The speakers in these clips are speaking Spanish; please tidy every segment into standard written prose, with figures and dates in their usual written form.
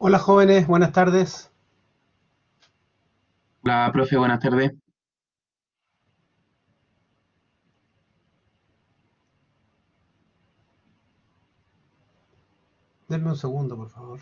Hola jóvenes, buenas tardes. Hola, profe, buenas tardes. Denme un segundo, por favor.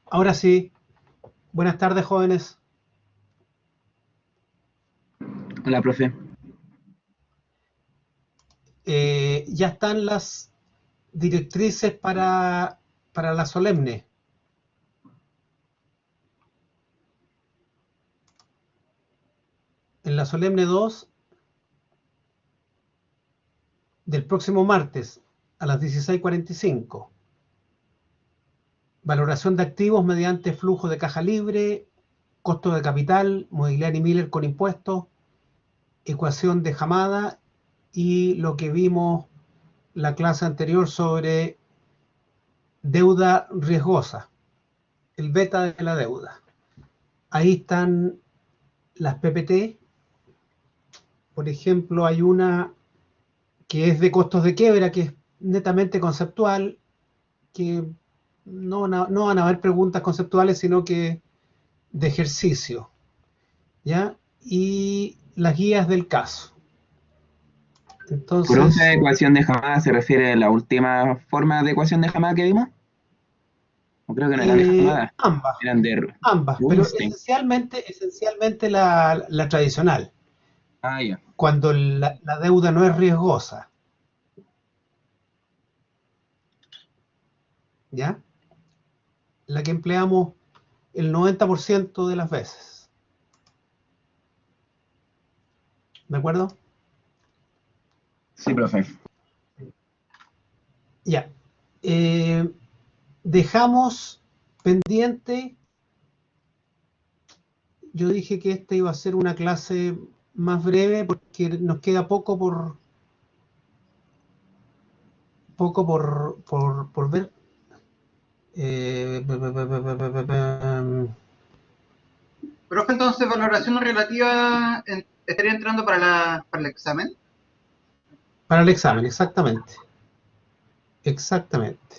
Ahora sí, buenas tardes jóvenes. Hola, profe. Ya están las directrices para la solemne. En la solemne 2 del próximo martes a las 16:45. Valoración de activos mediante flujo de caja libre, costo de capital, Modigliani Miller con impuestos, ecuación de Hamada y lo que vimos la clase anterior sobre deuda riesgosa, el beta de la deuda. Ahí están las PPT. Por ejemplo, hay una que es de costos de quiebra, que es netamente conceptual, que no van a haber preguntas conceptuales, sino que de ejercicio, ¿ya? Y las guías del caso. Por Entonces, esa ecuación de Hamada se refiere a la última forma de ecuación de Hamada que vimos. O creo que no eran de Hamada, ambas, eran de ambas, pero Rubinstein. esencialmente la tradicional, Ah, ya. cuando la deuda no es riesgosa, ¿ya? La que empleamos el 90% de las veces, ¿de acuerdo? Sí, profe. Ya. Dejamos pendiente, yo dije que esta iba a ser una clase más breve porque nos queda poco por ver. Eh, Profe, entonces, valoración relativa estaría entrando para el examen. para el examen, exactamente. Exactamente.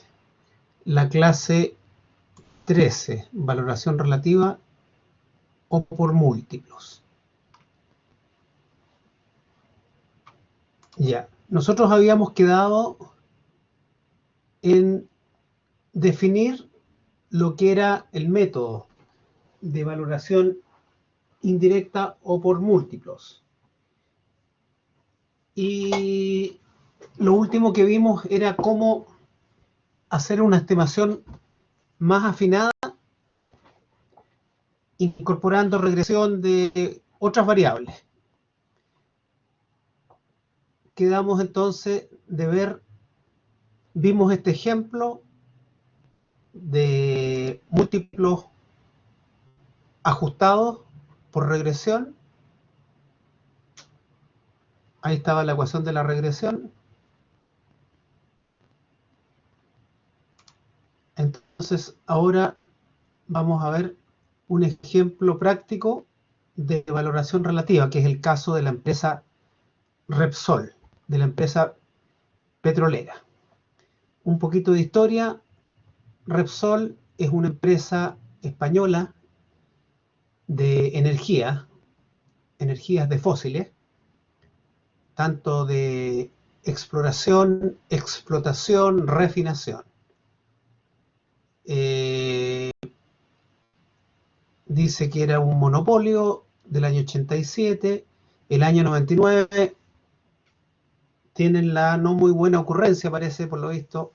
La clase 13, valoración relativa o por múltiplos. Ya. Nosotros habíamos quedado en definir lo que era el método de valoración indirecta o por múltiplos. Y lo último que vimos era cómo hacer una estimación más afinada, incorporando regresión de otras variables. Quedamos entonces de ver, vimos este ejemplo de múltiplos ajustados por regresión. Ahí estaba la ecuación de la regresión. Entonces, ahora vamos a ver un ejemplo práctico de valoración relativa, que es el caso de la empresa Repsol, de la empresa petrolera. Un poquito de historia. Repsol es una empresa española de energías de fósiles, tanto de exploración, explotación, refinación. Dice que era un monopolio del año 87, el año 99 tienen la no muy buena ocurrencia, parece por lo visto,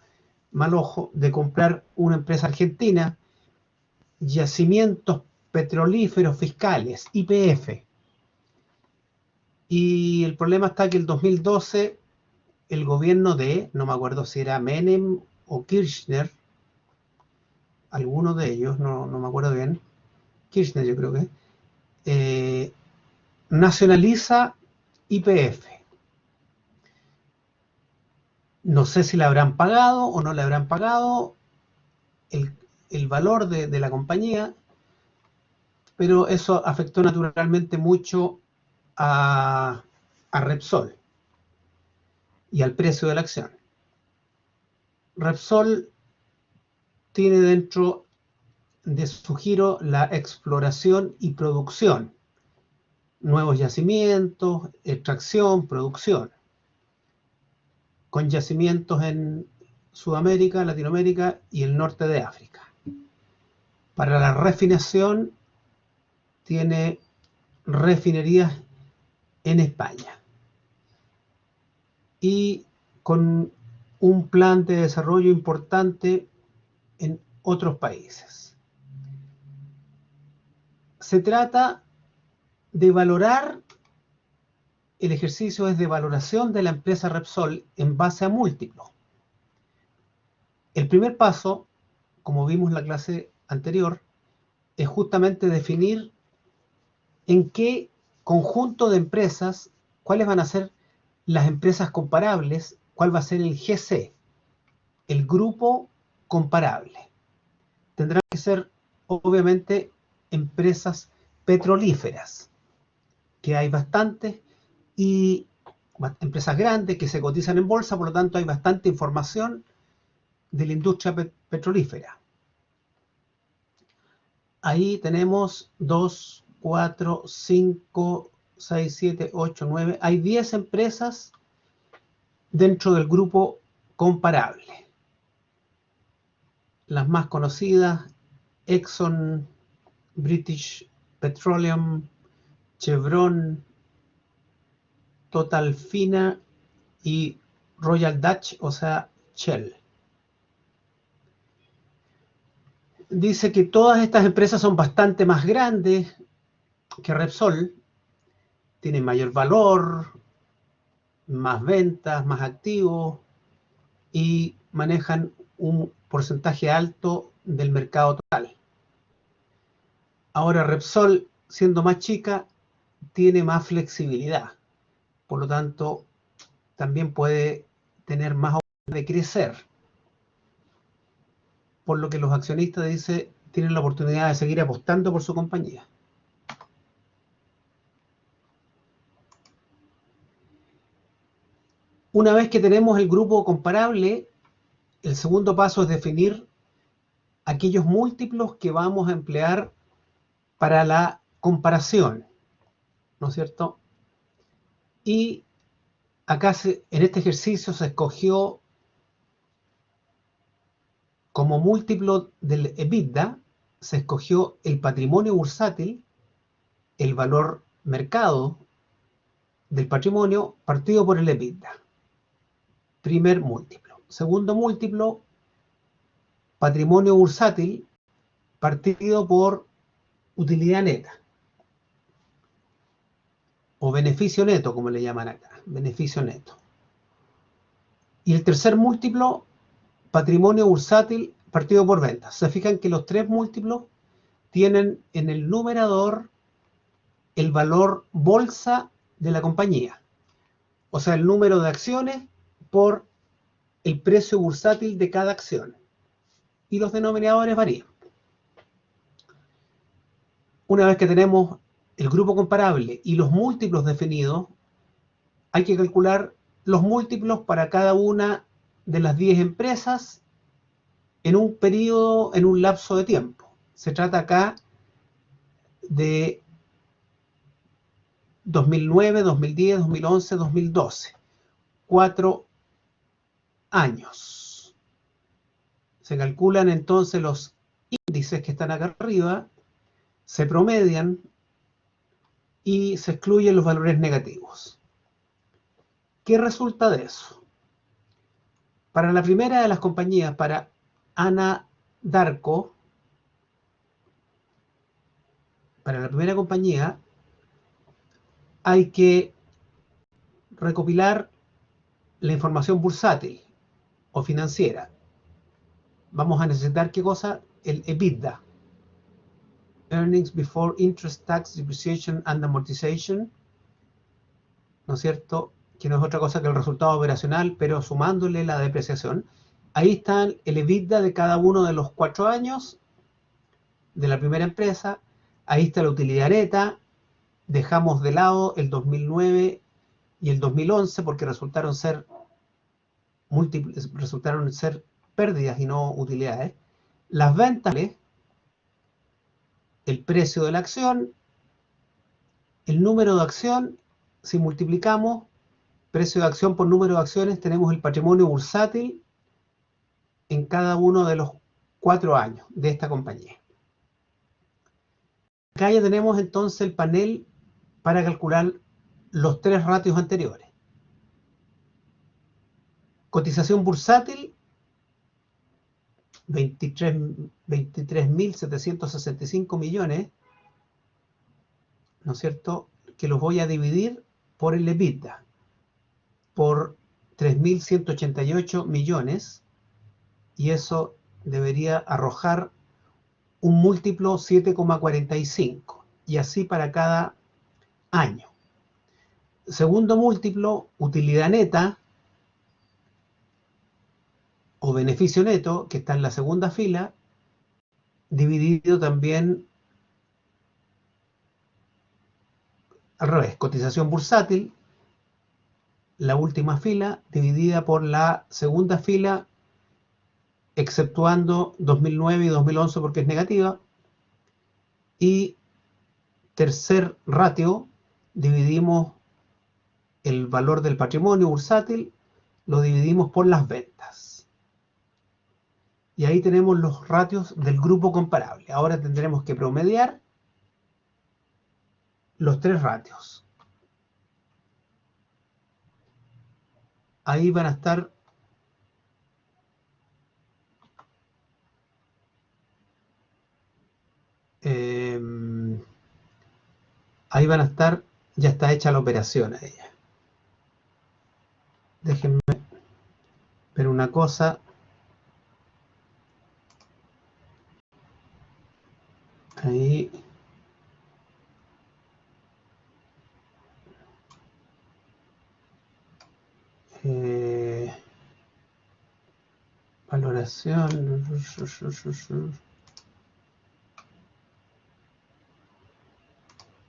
mal ojo, de comprar una empresa argentina, Yacimientos Petrolíferos Fiscales, YPF. Y el problema está que el 2012 el gobierno no me acuerdo si era Menem o Kirchner, alguno de ellos, no me acuerdo bien, Kirchner yo creo que, nacionaliza YPF. No sé si le habrán pagado o no le habrán pagado el valor de la compañía, pero eso afectó naturalmente mucho a Repsol y al precio de la acción. Repsol tiene dentro de su giro la exploración y producción, nuevos yacimientos, extracción, producción, con yacimientos en Sudamérica, Latinoamérica y el norte de África. Para la refinación tiene refinerías en España y con un plan de desarrollo importante en otros países. Se trata de valorar, el ejercicio es de valoración de la empresa Repsol en base a múltiplos. El primer paso, como vimos en la clase anterior, es justamente definir en qué conjunto de empresas, cuáles van a ser las empresas comparables, cuál va a ser el GC, el grupo comparable. Tendrán que ser, obviamente, empresas petrolíferas, que hay bastantes, y empresas grandes que se cotizan en bolsa, por lo tanto hay bastante información de la industria petrolífera. Ahí tenemos 2, 4, 5, 6, 7, 8, 9. Hay 10 empresas dentro del grupo comparable. Las más conocidas: Exxon, British Petroleum, Chevron, Total Fina y Royal Dutch, o sea, Shell. Dice que todas estas empresas son bastante más grandes que Repsol, tienen mayor valor, más ventas, más activos y manejan un porcentaje alto del mercado total. Ahora Repsol, siendo más chica, tiene más flexibilidad. Por lo tanto, también puede tener más opciones de crecer. Por lo que los accionistas tienen la oportunidad de seguir apostando por su compañía. Una vez que tenemos el grupo comparable, el segundo paso es definir aquellos múltiplos que vamos a emplear para la comparación, ¿no es cierto? Y acá en este ejercicio se escogió como múltiplo del EBITDA, se escogió el patrimonio bursátil, el valor mercado del patrimonio partido por el EBITDA. Primer múltiplo. Segundo múltiplo, patrimonio bursátil partido por utilidad neta. O beneficio neto, como le llaman acá. Beneficio neto. Y el tercer múltiplo, patrimonio bursátil partido por ventas. Se fijan que los tres múltiplos tienen en el numerador el valor bolsa de la compañía. O sea, el número de acciones por el precio bursátil de cada acción. Y los denominadores varían. Una vez que tenemos el grupo comparable y los múltiplos definidos, hay que calcular los múltiplos para cada una de las 10 empresas en un periodo, en un lapso de tiempo. Se trata acá de 2009, 2010, 2011, 2012. 4 años. Se calculan entonces los índices que están acá arriba, se promedian y se excluyen los valores negativos. ¿Qué resulta de eso? Para la primera de las compañías, para Anadarko, para la primera compañía, hay que recopilar la información bursátil o financiera. Vamos a necesitar, ¿qué cosa? El EBITDA. Earnings Before Interest, Tax, Depreciation and Amortization, ¿no es cierto? Que no es otra cosa que el resultado operacional, pero sumándole la depreciación. Ahí está el EBITDA de cada uno de los 4 años de la primera empresa. Ahí está la utilidad neta. Dejamos de lado el 2009 y el 2011 porque resultaron ser pérdidas y no utilidades. Las ventas, el precio de la acción, el número de acción. Si multiplicamos precio de acción por número de acciones, tenemos el patrimonio bursátil en cada uno de los 4 años de esta compañía. Acá ya tenemos entonces el panel para calcular los 3 ratios anteriores. Cotización bursátil, 23.765 millones, ¿no es cierto? Que los voy a dividir por el EBITDA, por 3.188 millones, y eso debería arrojar un múltiplo 7,45, y así para cada año. Segundo múltiplo, utilidad neta o beneficio neto, que está en la segunda fila, dividido también al revés, cotización bursátil, la última fila, dividida por la segunda fila, exceptuando 2009 y 2011 porque es negativa, y tercer ratio, dividimos el valor del patrimonio bursátil, lo dividimos por las ventas. Y ahí tenemos los ratios del grupo comparable. Ahora tendremos que promediar los 3 ratios. Ahí van a estar ya está hecha la operación a ella. Déjenme ver una cosa. Ahí. Valoración.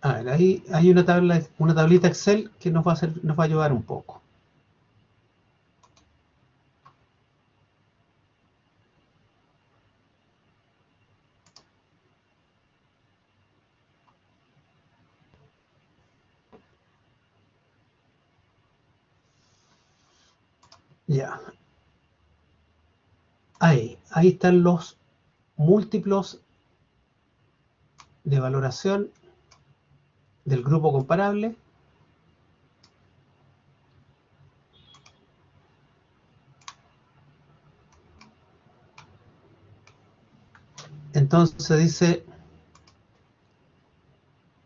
A ver, ahí hay una tablita Excel que nos va a ayudar un poco. Ya. Ahí están los múltiplos de valoración del grupo comparable. Entonces dice,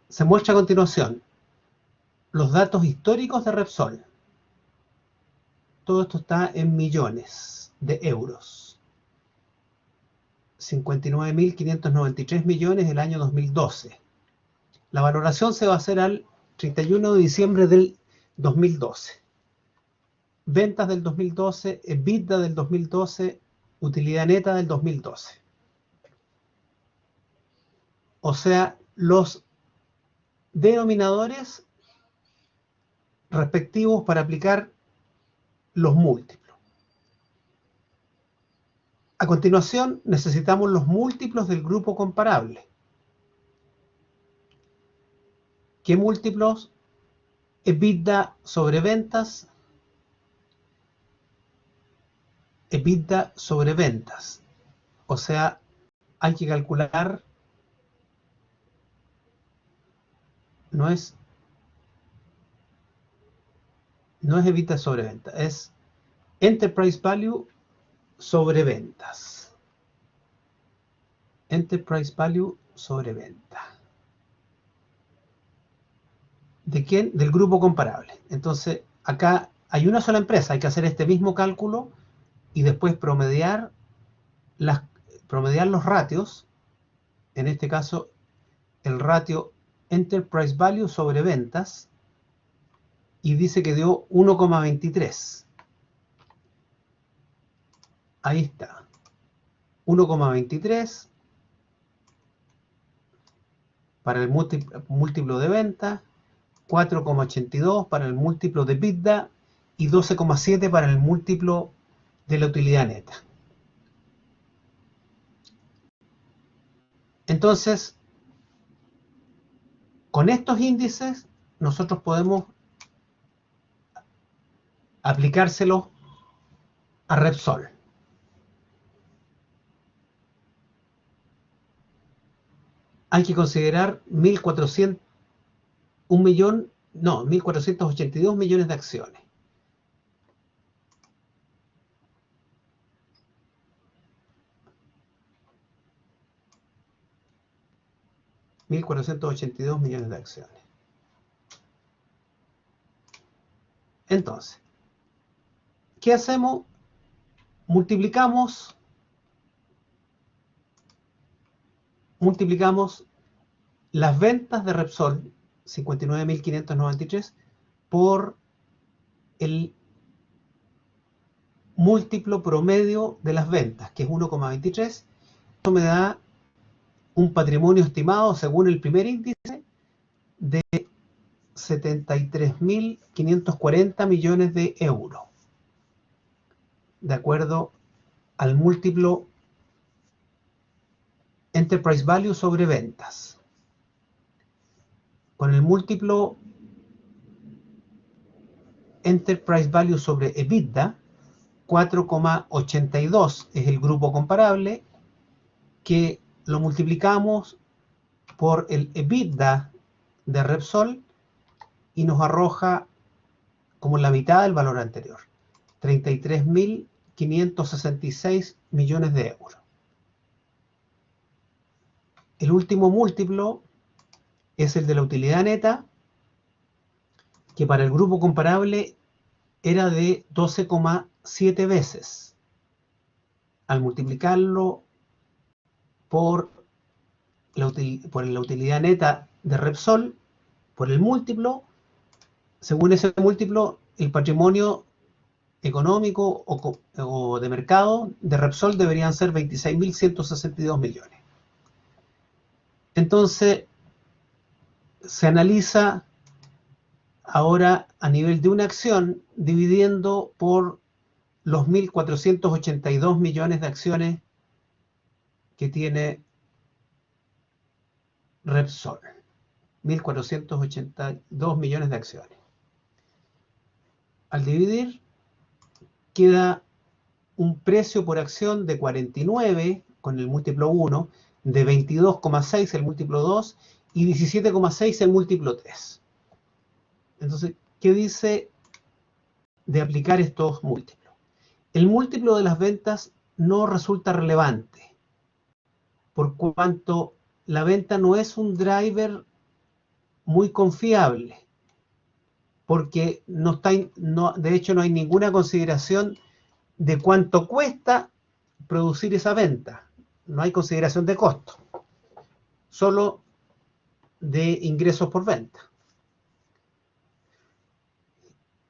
se muestra a continuación los datos históricos de Repsol. Todo esto está en millones de euros. 59.593 millones el año 2012. La valoración se va a hacer al 31 de diciembre del 2012. Ventas del 2012, EBITDA del 2012, utilidad neta del 2012. O sea, los denominadores respectivos para aplicar los múltiplos. A continuación, necesitamos los múltiplos del grupo comparable. ¿Qué múltiplos? EBITDA sobre ventas. EBITDA sobre ventas. O sea, hay que calcular, no es EBITDA sobre ventas, es Enterprise Value sobre ventas. Enterprise Value sobre venta. ¿De quién? Del grupo comparable. Entonces, acá hay una sola empresa, hay que hacer este mismo cálculo y después promediar los ratios. En este caso, el ratio Enterprise Value sobre ventas, y dice que dio 1,23. Ahí está. 1,23 para el múltiplo de venta, 4,82 para el múltiplo de EBITDA y 12,7 para el múltiplo de la utilidad neta. Entonces, con estos índices, nosotros podemos aplicárselos a Repsol. Hay que considerar 1.482 millones de acciones. $1.482 millones de acciones. Entonces, ¿qué hacemos? Multiplicamos las ventas de Repsol, 59.593, por el múltiplo promedio de las ventas, que es 1,23. Esto me da un patrimonio estimado, según el primer índice, de 73.540 millones de euros, de acuerdo al múltiplo Enterprise Value sobre ventas. Con el múltiplo Enterprise Value sobre EBITDA, 4,82 es el grupo comparable, que lo multiplicamos por el EBITDA de Repsol y nos arroja como la mitad del valor anterior, 33.566 millones de euros. El último múltiplo es el de la utilidad neta, que para el grupo comparable era de 12,7 veces. Al multiplicarlo por por la utilidad neta de Repsol, por el múltiplo. Según ese múltiplo, el patrimonio económico o de mercado de Repsol deberían ser 26.162 millones. Entonces, se analiza ahora a nivel de una acción, dividiendo por los 1.482 millones de acciones que tiene Repsol. 1.482 millones de acciones. Al dividir, queda un precio por acción de 49 con el múltiplo 1, de 22,6 el múltiplo 2 y 17,6 el múltiplo 3. Entonces, ¿qué dice de aplicar estos múltiplos? El múltiplo de las ventas no resulta relevante, por cuanto la venta no es un driver muy confiable, porque de hecho no hay ninguna consideración de cuánto cuesta producir esa venta. No hay consideración de costo, solo de ingresos por venta.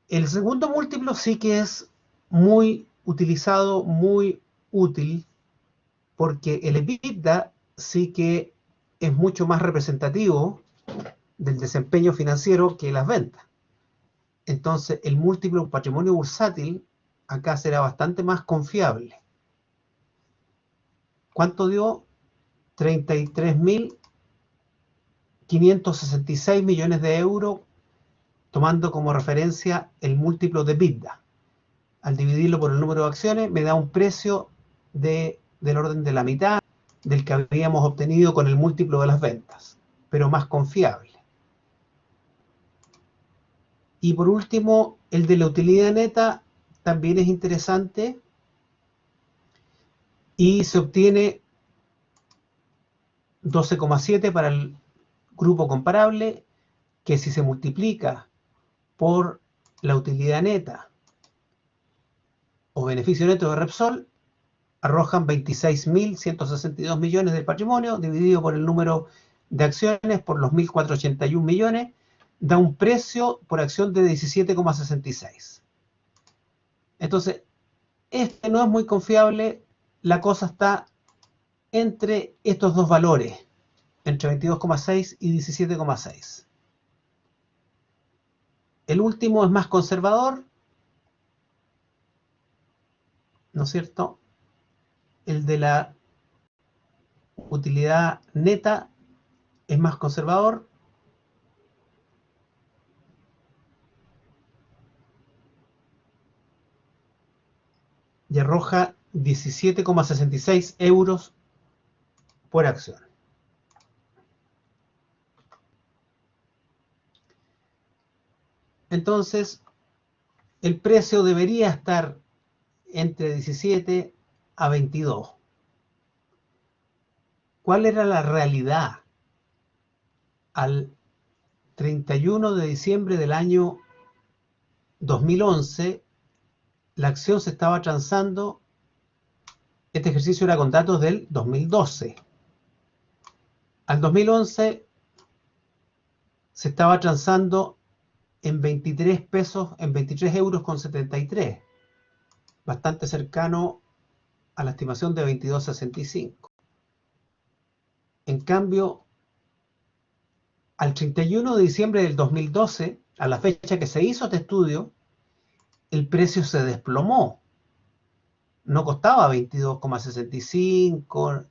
El segundo múltiplo sí que es muy utilizado, muy útil, porque el EBITDA sí que es mucho más representativo del desempeño financiero que las ventas. Entonces, el múltiplo patrimonio bursátil acá será bastante más confiable. ¿Cuánto dio? 33.566 millones de euros, tomando como referencia el múltiplo de EBITDA. Al dividirlo por el número de acciones, me da un precio del orden de la mitad del que habíamos obtenido con el múltiplo de las ventas, pero más confiable. Y por último, el de la utilidad neta también es interesante y se obtiene 12,7 para el grupo comparable, que si se multiplica por la utilidad neta o beneficio neto de Repsol, arrojan 26.162 millones del patrimonio, dividido por el número de acciones por los 1.481 millones, da un precio por acción de 17,66. Entonces, este no es muy confiable, la cosa está entre estos dos valores, entre 22,6 y 17,6. El último es más conservador, ¿no es cierto? El de la utilidad neta es más conservador. Y arroja 17,66 euros por acción. Entonces, el precio debería estar entre 17 a 22. ¿Cuál era la realidad? Al 31 de diciembre del año 2011, la acción se estaba transando, este ejercicio era con datos del 2012. Al 2011 se estaba transando en 23 pesos, en 23 euros con 73, bastante cercano a la estimación de 22,65. En cambio, al 31 de diciembre del 2012, a la fecha que se hizo este estudio, el precio se desplomó. No costaba 22,65,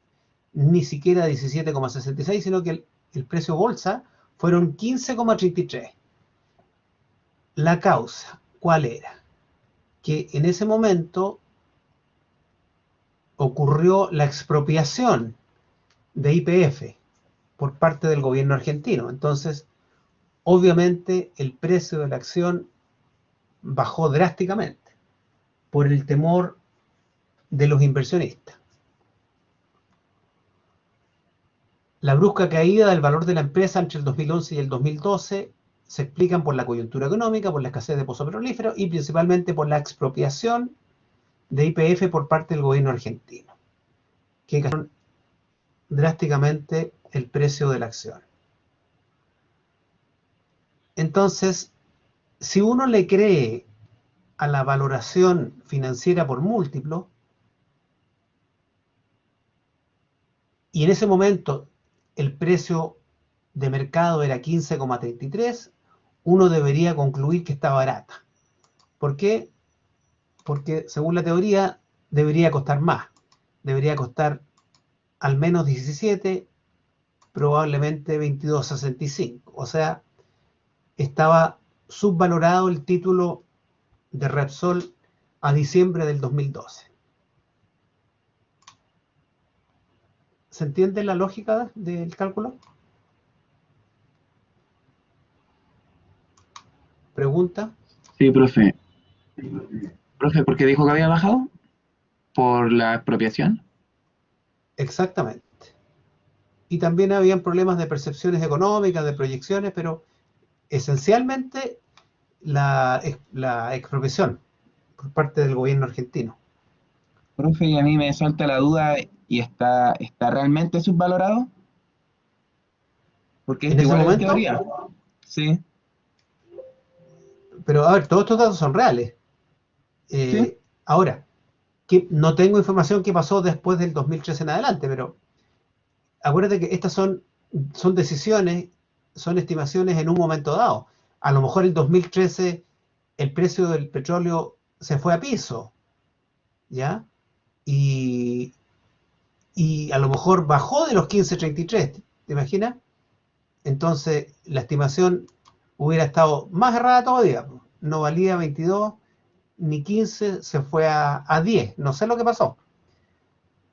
ni siquiera 17,66, sino que el precio bolsa fueron 15,33. La causa, ¿cuál era? Que en ese momento ocurrió la expropiación de YPF por parte del gobierno argentino. Entonces, obviamente, el precio de la acción bajó drásticamente por el temor de los inversionistas. La brusca caída del valor de la empresa entre el 2011 y el 2012 se explican por la coyuntura económica, por la escasez de pozos petrolíferos y principalmente por la expropiación de YPF por parte del gobierno argentino, que drásticamente el precio de la acción. Entonces, si uno le cree a la valoración financiera por múltiplo, y en ese momento el precio de mercado era 15,33, uno debería concluir que está barata. ¿Por qué? Porque según la teoría debería costar más. Debería costar al menos 17, probablemente 22,65. O sea, estaba subvalorado el título de Repsol a diciembre del 2012. ¿Se entiende la lógica del cálculo? ¿Pregunta? Sí, profe. Profe, ¿por qué dijo que había bajado? ¿Por la expropiación? Exactamente. Y también habían problemas de percepciones económicas, de proyecciones, pero esencialmente la expropiación por parte del gobierno argentino. Profe, y a mí me salta la duda, ¿y está realmente subvalorado? Porque En esto ese igual es momento, teoría. Sí, pero a ver, todos estos datos son reales. sí, Ahora, que no tengo información que pasó después del 2013 en adelante, pero acuérdate que estas son decisiones, son estimaciones en un momento dado. A lo mejor el 2013 el precio del petróleo se fue a piso, ¿ya? Y, y a lo mejor bajó de los 15,33, ¿te imaginas? Entonces la estimación hubiera estado más errada todavía. No valía 22 ni 15, se fue a 10. No sé lo que pasó.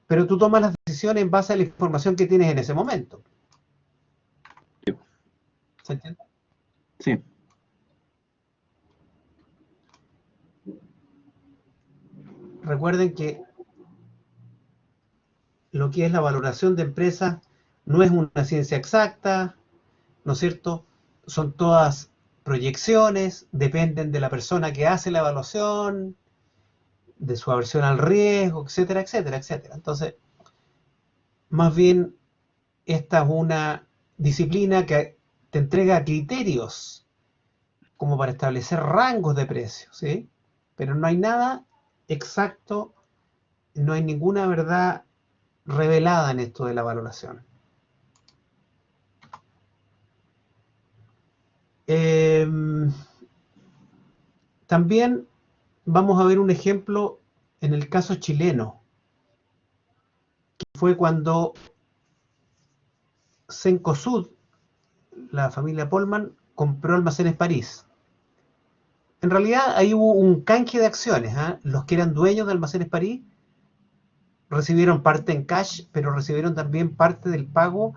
Pero tú tomas las decisiones en base a la información que tienes en ese momento. ¿Se entiende? sí. Recuerden que lo que es la valoración de empresas no es una ciencia exacta, ¿no es cierto? Son todas proyecciones, dependen de la persona que hace la evaluación, de su aversión al riesgo, etcétera, etcétera, etcétera. Entonces, más bien, esta es una disciplina que te entrega criterios como para establecer rangos de precios, ¿sí? Pero no hay nada exacto, no hay ninguna verdad revelada en esto de la valoración. Eh, También vamos a ver un ejemplo en el caso chileno, que fue cuando Cencosud, la familia Polman, compró Almacenes París. En realidad ahí hubo un canje de acciones, ¿eh? Los que eran dueños de Almacenes París recibieron parte en cash, pero recibieron también parte del pago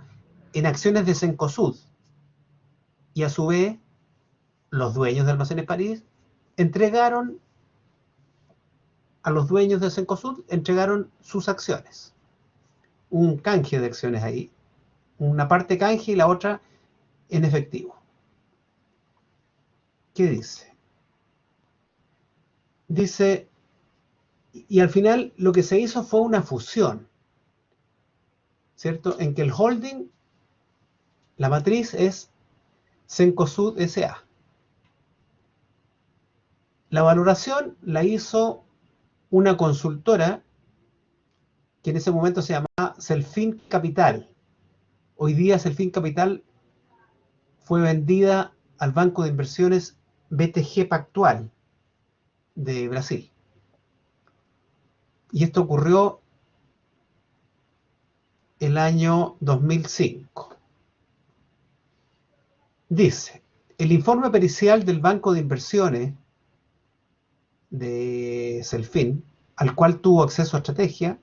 en acciones de Cencosud. Y a su vez, los dueños de Almacenes París entregaron a los dueños de Cencosud, entregaron sus acciones. Un canje de acciones ahí. Una parte canje y la otra en efectivo. ¿Qué dice? Dice, y al final lo que se hizo fue una fusión, ¿cierto? En que el holding, la matriz es Cencosud S.A. La valoración la hizo una consultora que en ese momento se llamaba Celfin Capital. Hoy día Celfin Capital fue vendida al banco de inversiones BTG Pactual de Brasil. Y esto ocurrió el año 2005. Dice, el informe pericial del banco de inversiones de Celfin, al cual tuvo acceso a Estrategia,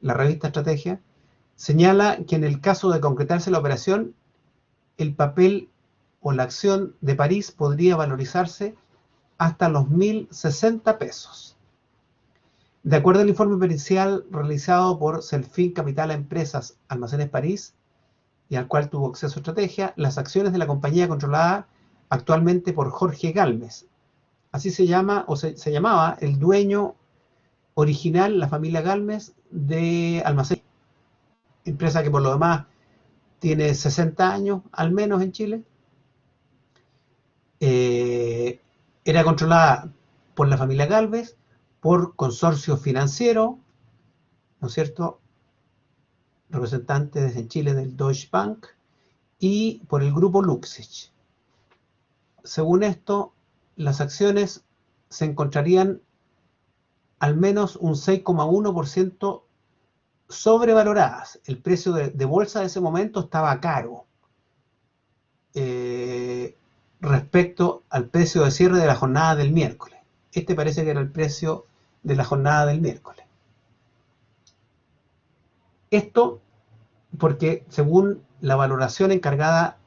la revista Estrategia, señala que en el caso de concretarse la operación, el papel o la acción de París podría valorizarse hasta los 1.060 pesos. De acuerdo al informe pericial realizado por Celfin Capital a Empresas Almacenes París, y al cual tuvo acceso a Estrategia, las acciones de la compañía controlada actualmente por Jorge Galmes. Así se llama, o se llamaba, el dueño original, la familia Galmes, de Almacenes. empresa que por lo demás tiene 60 años al menos en Chile, era controlada por la familia Galvez, por consorcios financieros, ¿no es cierto?, representantes en Chile del Deutsche Bank, y por el grupo Luxich. Según esto, las acciones se encontrarían al menos un 6,1% sobrevaloradas. El precio de bolsa de ese momento estaba caro respecto al precio de cierre de la jornada del miércoles. Este parece que era el precio de la jornada del miércoles. Esto porque según la valoración encargada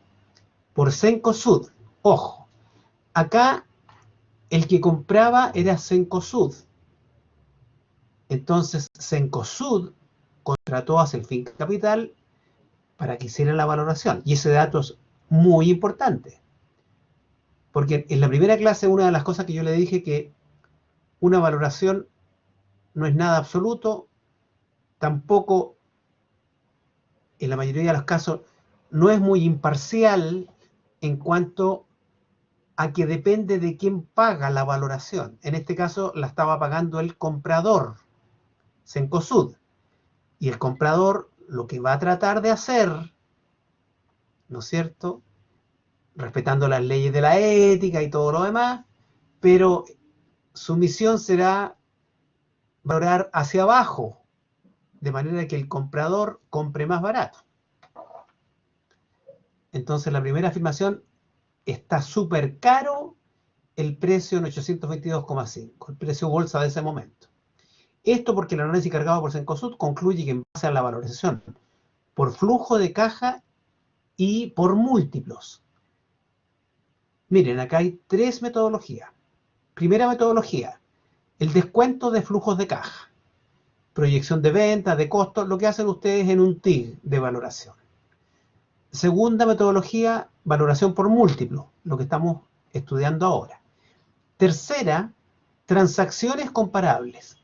por Cencosud, ojo, acá el que compraba era Cencosud. Entonces Cencosud contrató a Celfin Capital para que hiciera la valoración. Y ese dato es muy importante. Porque en la primera clase una de las cosas que yo le dije que una valoración no es nada absoluto, tampoco en la mayoría de los casos no es muy imparcial en cuanto a que depende de quién paga la valoración. En este caso la estaba pagando el comprador, Cencosud. Y el comprador lo que va a tratar de hacer, ¿no es cierto?, respetando las leyes de la ética y todo lo demás, pero su misión será valorar hacia abajo, de manera que el comprador compre más barato. Entonces la primera afirmación, está súper caro el precio en 822,5, el precio bolsa de ese momento. Esto porque el análisis cargado por Cencosud concluye que en base a la valorización por flujo de caja y por múltiplos. Miren, acá hay tres metodologías. Primera metodología, el descuento de flujos de caja, proyección de ventas, de costos, lo que hacen ustedes en un TIG de valoración. Segunda metodología, valoración por múltiplo, lo que estamos estudiando ahora. Tercera, transacciones comparables.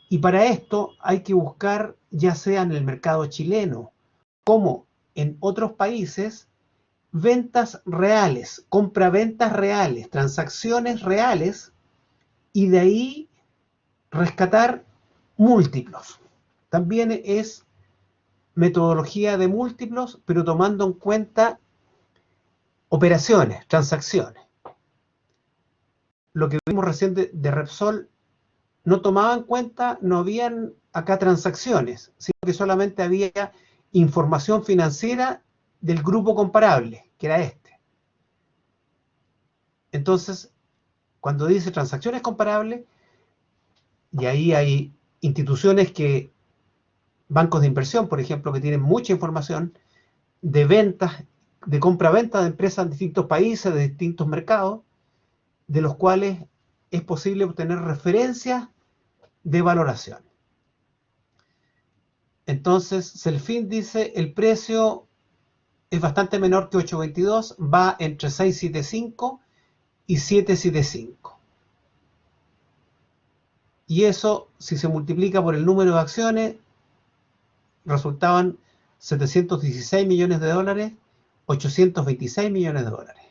Y para esto hay que buscar, ya sea en el mercado chileno como en otros países, ventas reales, compraventas reales, transacciones reales, y de ahí rescatar múltiplos. También es metodología de múltiplos, pero tomando en cuenta operaciones, transacciones. Lo que vimos recién de Repsol no tomaba en cuenta, no habían acá transacciones, sino que solamente había información financiera del grupo comparable, que era este. Entonces, cuando dice transacciones comparables, y ahí hay instituciones que, bancos de inversión, por ejemplo, que tienen mucha información de ventas, de compra-venta de empresas en distintos países, de distintos mercados, de los cuales es posible obtener referencias de valoración. Entonces, Celfin dice, el precio es bastante menor que 8.22, va entre 6.75 y 7.75. Y eso, si se multiplica por el número de acciones, resultaban 716 millones de dólares, 826 millones de dólares.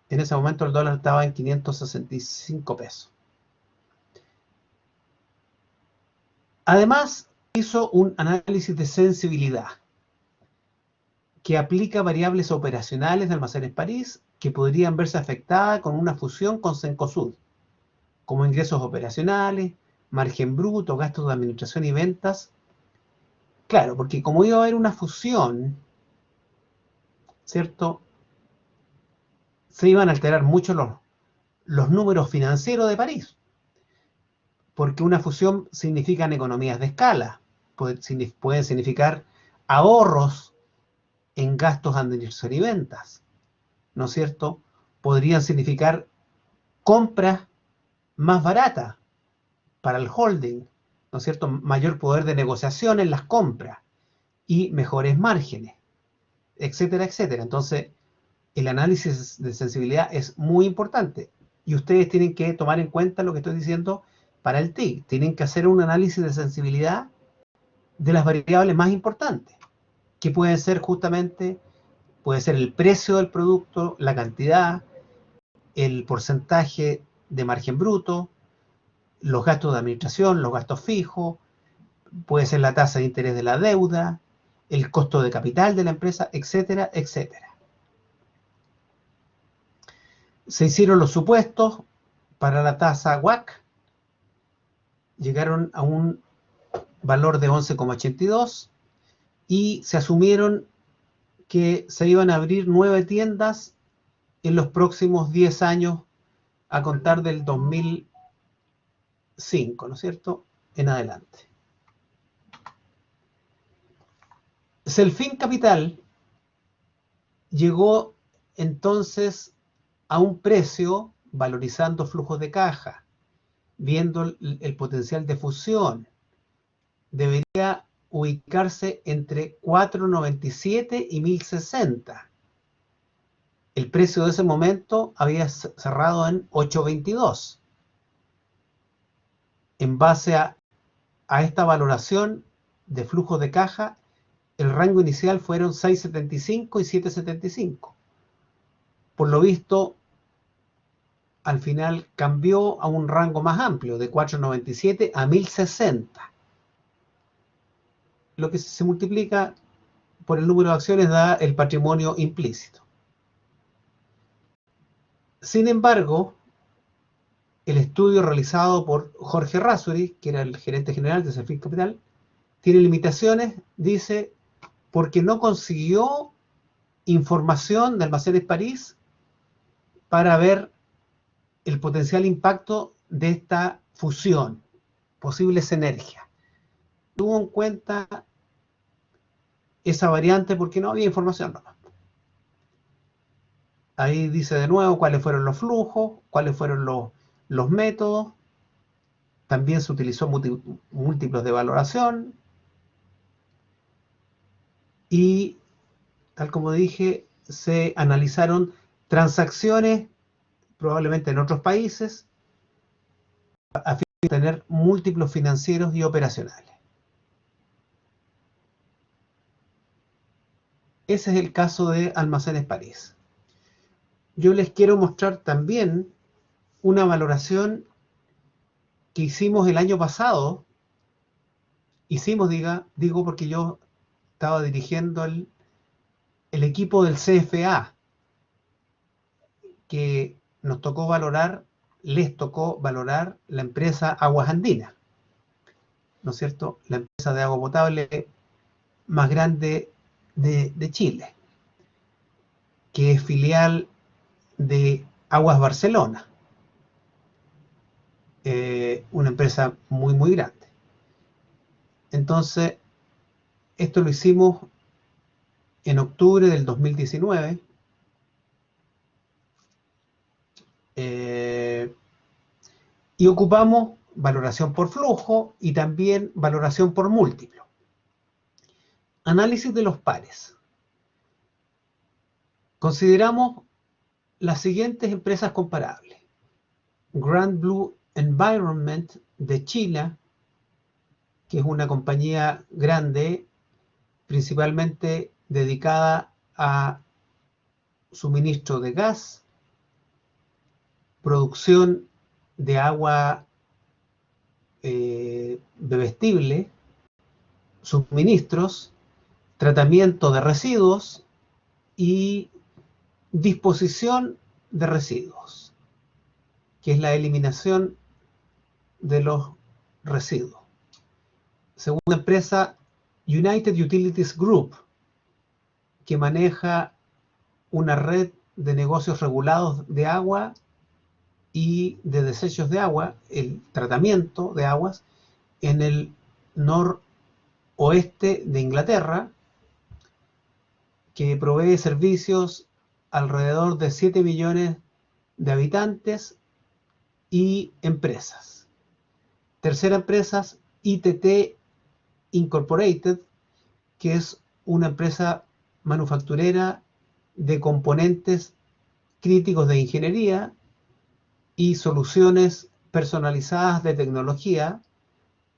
En ese momento el dólar estaba en 565 pesos. Además, hizo un análisis de sensibilidad que aplica variables operacionales de Almacenes París que podrían verse afectadas con una fusión con Cencosud, como ingresos operacionales, margen bruto, gastos de administración y ventas. Claro, porque como iba a haber una fusión, ¿cierto?, se iban a alterar mucho los números financieros de París, porque una fusión significa economías de escala, pueden significar ahorros en gastos de administración y ventas, ¿no es cierto? Podrían significar compras más baratas para el holding, ¿no es cierto? Mayor poder de negociación en las compras y mejores márgenes, etcétera, etcétera. Entonces, el análisis de sensibilidad es muy importante y ustedes tienen que tomar en cuenta lo que estoy diciendo para el TIC. Tienen que hacer un análisis de sensibilidad de las variables más importantes, que pueden ser justamente, puede ser el precio del producto, la cantidad, el porcentaje de margen bruto, los gastos de administración, los gastos fijos, puede ser la tasa de interés de la deuda, el costo de capital de la empresa, etcétera, etcétera. Se hicieron los supuestos para la tasa WACC, llegaron a un valor de 11,82 y se asumieron que se iban a abrir 9 tiendas en los próximos 10 años a contar del 2005, ¿no es cierto?, en adelante. Celfin Capital llegó entonces a un precio, valorizando flujos de caja, viendo el potencial de fusión, debería ubicarse entre 4.97 y 1.060. El precio de ese momento había cerrado en 8.22. En base a esta valoración de flujos de caja, el rango inicial fueron 6.75 y 7.75. Por lo visto, al final cambió a un rango más amplio, de 4.97 a 1.060. Lo que se multiplica por el número de acciones da el patrimonio implícito. Sin embargo, el estudio realizado por Jorge Errázuriz, que era el gerente general de Celfin Capital, tiene limitaciones, dice, porque no consiguió información de Almacenes París para ver el potencial impacto de esta fusión, posible sinergia. Tuvo en cuenta esa variante porque no había información nomás. Ahí dice de nuevo cuáles fueron los flujos, cuáles fueron los métodos. También se utilizó múltiplos de valoración. Y, tal como dije, se analizaron transacciones, probablemente en otros países, a fin de tener múltiplos financieros y operacionales. Ese es el caso de Almacenes París. Yo les quiero mostrar también una valoración que hicimos el año pasado. Hicimos, digo porque yo estaba dirigiendo el equipo del CFA, que les tocó valorar la empresa Aguas Andinas, ¿no es cierto?, la empresa de agua potable más grande de Chile, que es filial de Aguas Barcelona, una empresa muy, muy grande. Entonces, esto lo hicimos en octubre del 2019, y ocupamos valoración por flujo y también valoración por múltiplo. Análisis de los pares. Consideramos las siguientes empresas comparables. Grand Blue Environment de Chile, que es una compañía grande, principalmente dedicada a suministro de gas, producción de agua bebestible, suministros, tratamiento de residuos y disposición de residuos, que es la eliminación de los residuos. Segunda empresa, United Utilities Group, que maneja una red de negocios regulados de agua y de desechos de agua, el tratamiento de aguas en el noroeste de Inglaterra, que provee servicios alrededor de 7 millones de habitantes y empresas. Tercera empresa, ITT Incorporated, que es una empresa manufacturera de componentes críticos de ingeniería y soluciones personalizadas de tecnología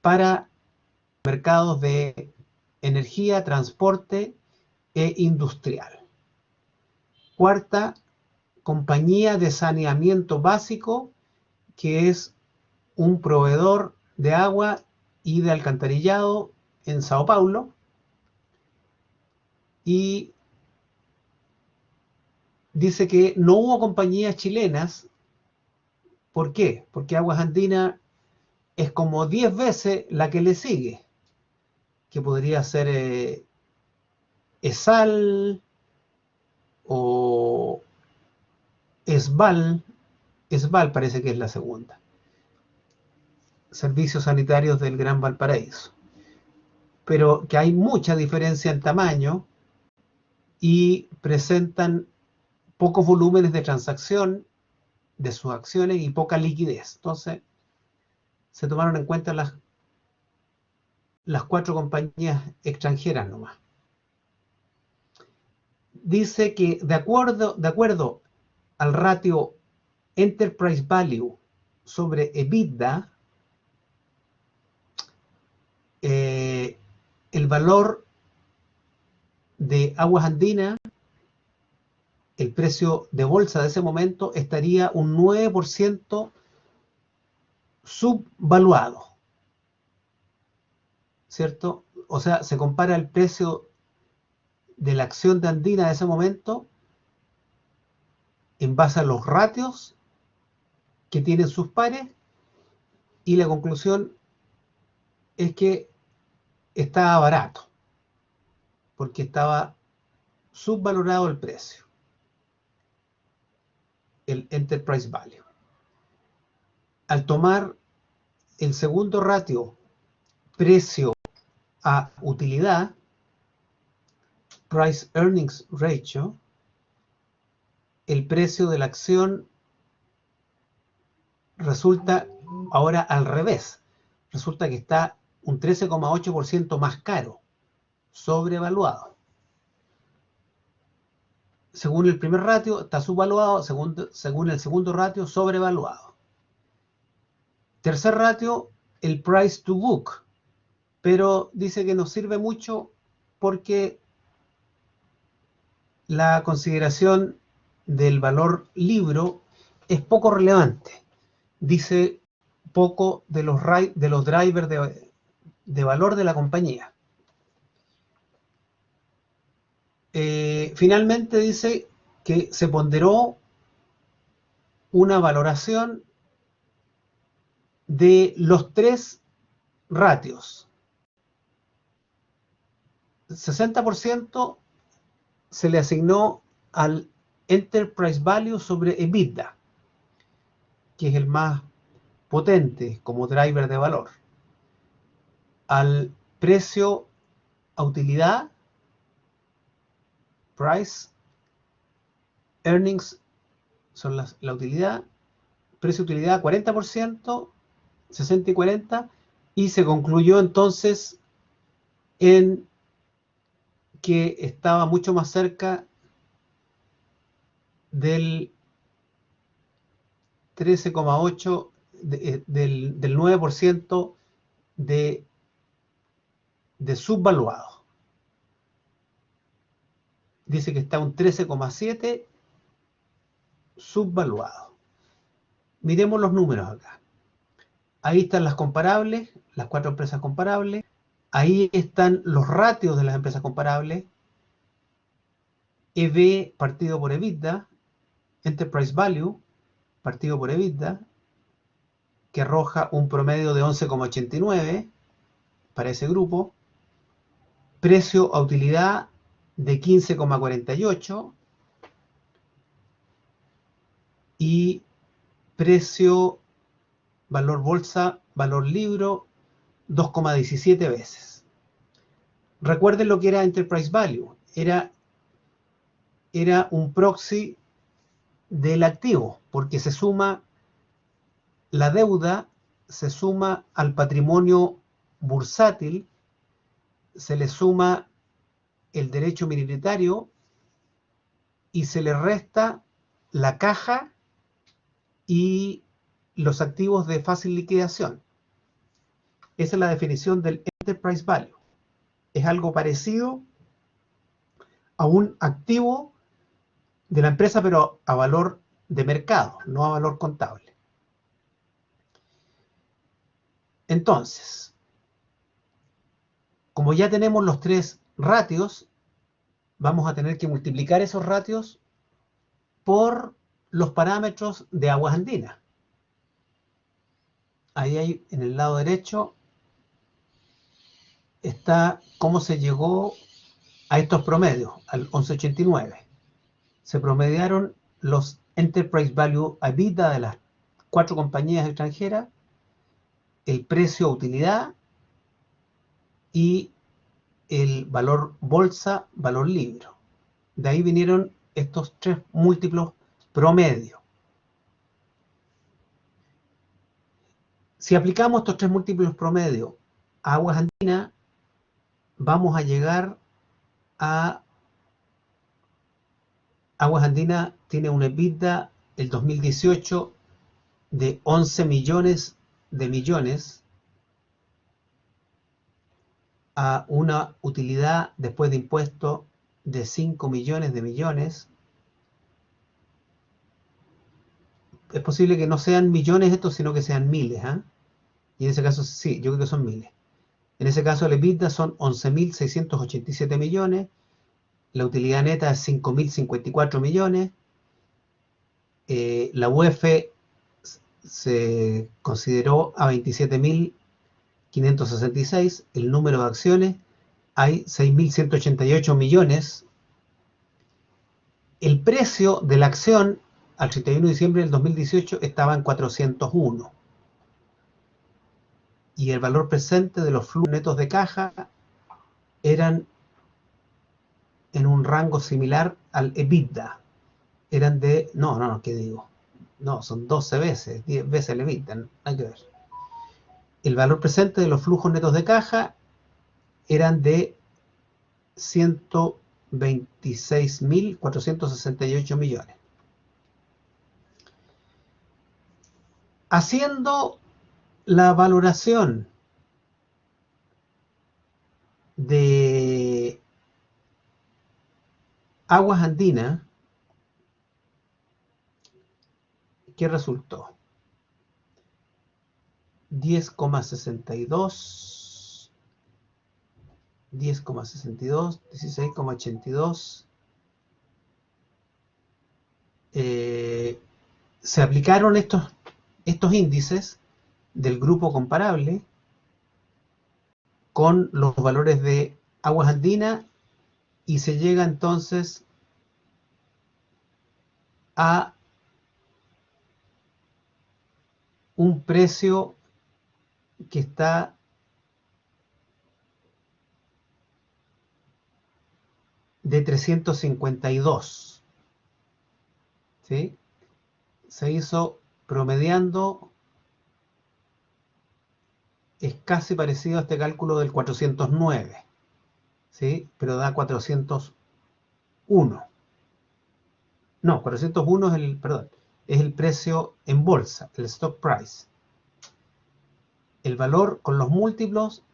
para mercados de energía, transporte e industrial. Cuarta, compañía de saneamiento básico, que es un proveedor de agua y de alcantarillado en Sao Paulo. Y dice que no hubo compañías chilenas. ¿Por qué? Porque Aguas Andinas es como 10 veces la que le sigue, que podría ser ESAL o ESBAL. ESBAL parece que es la segunda. Servicios Sanitarios del Gran Valparaíso. Pero que hay mucha diferencia en tamaño y presentan pocos volúmenes de transacción de sus acciones y poca liquidez. Entonces, se tomaron en cuenta las 4 compañías extranjeras nomás. Dice que de acuerdo al ratio Enterprise Value sobre EBITDA, el valor de Aguas Andinas, el precio de bolsa de ese momento, estaría un 9% subvaluado, ¿cierto? O sea, se compara el precio de la acción de Andina de ese momento en base a los ratios que tienen sus pares, y la conclusión es que estaba barato, porque estaba subvalorado el precio, el Enterprise Value. Al tomar el segundo ratio, precio a utilidad, Price Earnings Ratio, el precio de la acción resulta ahora al revés. Resulta que está un 13,8% más caro, sobrevaluado. Según el primer ratio, está subvaluado, según el segundo ratio, sobrevaluado. Tercer ratio, el price to book, pero dice que nos sirve mucho porque la consideración del valor libro es poco relevante. Dice poco de los drivers de valor de la compañía. Finalmente dice que se ponderó una valoración de los 3 ratios. 60% se le asignó al Enterprise Value sobre EBITDA, que es el más potente como driver de valor. Al precio a utilidad, Price Earnings son la utilidad, precio utilidad 40%, 60 y 40, y se concluyó entonces en que estaba mucho más cerca del 13,8, del 9% de subvaluado. Dice que está un 13,7 subvaluado. Miremos los números acá. Ahí están las comparables, las 4 empresas comparables. Ahí están los ratios de las empresas comparables. EV partido por EBITDA, Enterprise Value partido por EBITDA, que arroja un promedio de 11,89 para ese grupo. Precio a utilidad de 15,48 y precio valor bolsa, valor libro, 2,17 veces. Recuerden lo que era Enterprise Value. Era un proxy del activo, porque se suma la deuda, se suma al patrimonio bursátil, se le suma el derecho minoritario y se le resta la caja y los activos de fácil liquidación. Esa es la definición del enterprise value. Es algo parecido a un activo de la empresa, pero a valor de mercado, no a valor contable. Entonces, como ya tenemos los tres ratios, vamos a tener que multiplicar esos ratios por los parámetros de Aguas Andinas. Ahí hay, en el lado derecho, está cómo se llegó a estos promedios, al 1189. Se promediaron los Enterprise Value EBITDA de las 4 compañías extranjeras, el precio a utilidad y el valor bolsa, valor libro. De ahí vinieron estos tres múltiplos promedio. Si aplicamos estos tres múltiplos promedio a Aguas Andinas, vamos a llegar a... Aguas Andinas tiene un EBITDA el 2018 de 11 millones de millones a una utilidad después de impuestos de 5 millones de millones. Es posible que no sean millones estos, sino que sean miles, ¿eh? Y en ese caso, sí, yo creo que son miles. En ese caso, el EBITDA son 11.687 millones, la utilidad neta es 5.054 millones, la UEF se consideró a 27.566, el número de acciones hay 6.188 millones, el precio de la acción al 31 de diciembre del 2018 estaba en 401 y el valor presente de los flujos netos de caja eran en un rango similar al EBITDA, eran de, no, ¿qué digo? No, son 12 veces, 10 veces el EBITDA, no hay que ver. El valor presente de los flujos netos de caja eran de 126.468 millones. Haciendo la valoración de Aguas Andinas, ¿qué resultó? 10,62, 10,62, 16,82. Se aplicaron estos índices del grupo comparable con los valores de Aguas Andinas y se llega entonces a un precio que está de 352, ¿sí? Se hizo promediando, es casi parecido a este cálculo del 409, ¿sí? Pero da 401. No, 401 es el precio en bolsa, el stock price. El valor con los múltiplos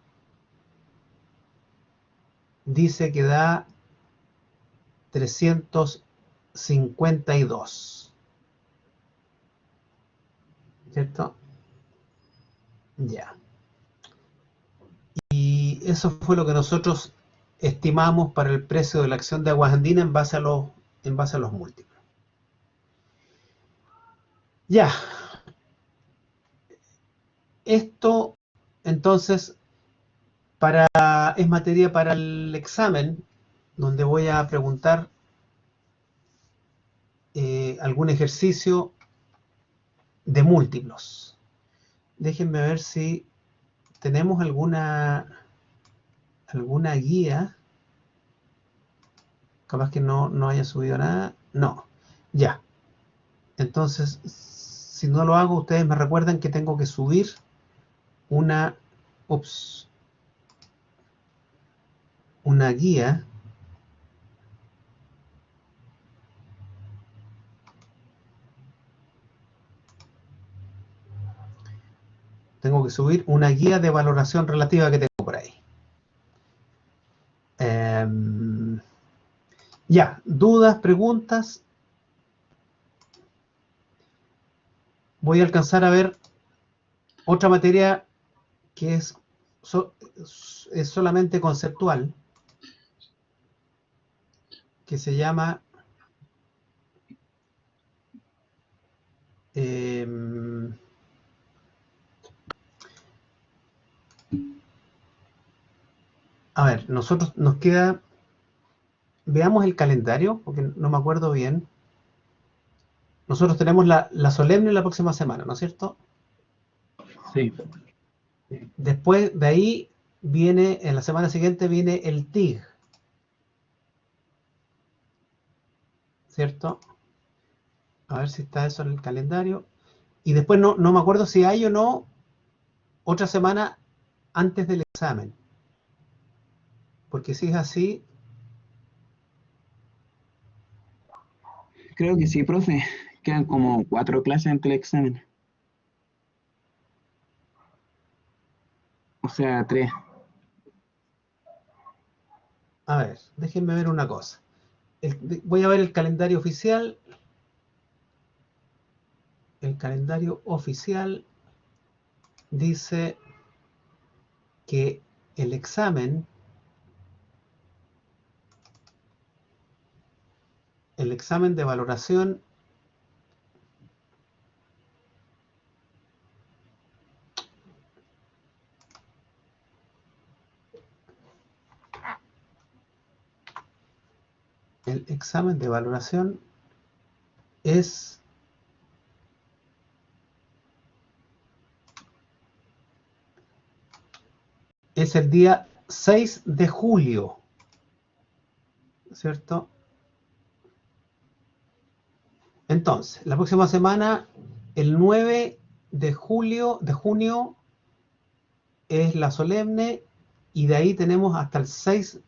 dice que da 352. ¿Cierto? Ya. Y eso fue lo que nosotros estimamos para el precio de la acción de Aguas Andinas en base a los múltiplos. Ya. Esto, entonces, es materia para el examen, donde voy a preguntar algún ejercicio de múltiplos. Déjenme ver si tenemos alguna guía. Capaz que no haya subido nada. No, ya. Entonces, si no lo hago, ustedes me recuerdan que tengo que subir una guía de valoración relativa que tengo por ahí. Ya, dudas, preguntas. Voy a alcanzar a ver otra materia que es solamente conceptual, que se llama a ver, nosotros nos queda, veamos el calendario, porque no me acuerdo bien. Nosotros tenemos la solemne la próxima semana, ¿no es cierto? Sí. Después de ahí viene, en la semana siguiente viene el TIG, ¿cierto? A ver si está eso en el calendario. Y después no me acuerdo si hay o no otra semana antes del examen. Porque si es así, Creo que sí, profe. Quedan como 4 clases ante el examen. O sea, 3. a ver, déjenme ver una cosa. Voy a ver el calendario oficial. El calendario oficial dice que el examen de valoración es el día 6 de julio, ¿cierto? Entonces, la próxima semana, el 9 de junio, es la solemne, y de ahí tenemos hasta el 6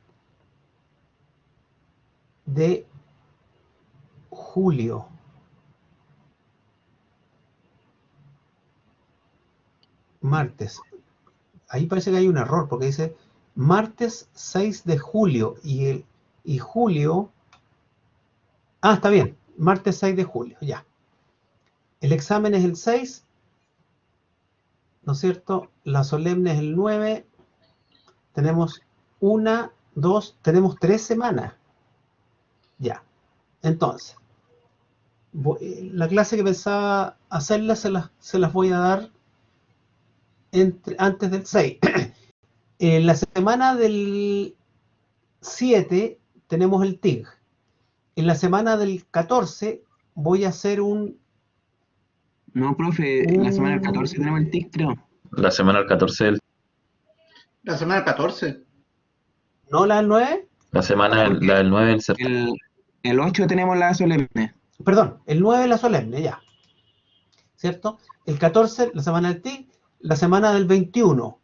de julio. Martes. Ahí parece que hay un error, porque dice martes 6 de julio, y julio... Ah, está bien, martes 6 de julio, ya. El examen es el 6, ¿no es cierto? La solemne es el 9. Tenemos tenemos 3 semanas. Ya. Entonces, la clase que pensaba hacerla se las voy a dar antes del 6. En la semana del 7 tenemos el TIG. En la semana del 14 voy a hacer No, profe, la semana del 14 tenemos el TIC, creo. La semana del 14 La semana 14. ¿No la del 9? Porque la del 9 del certamen. el 8 tenemos la solemne. Perdón, el 9 la solemne, ya. ¿Cierto? El 14, la semana del TIC. La semana del 21.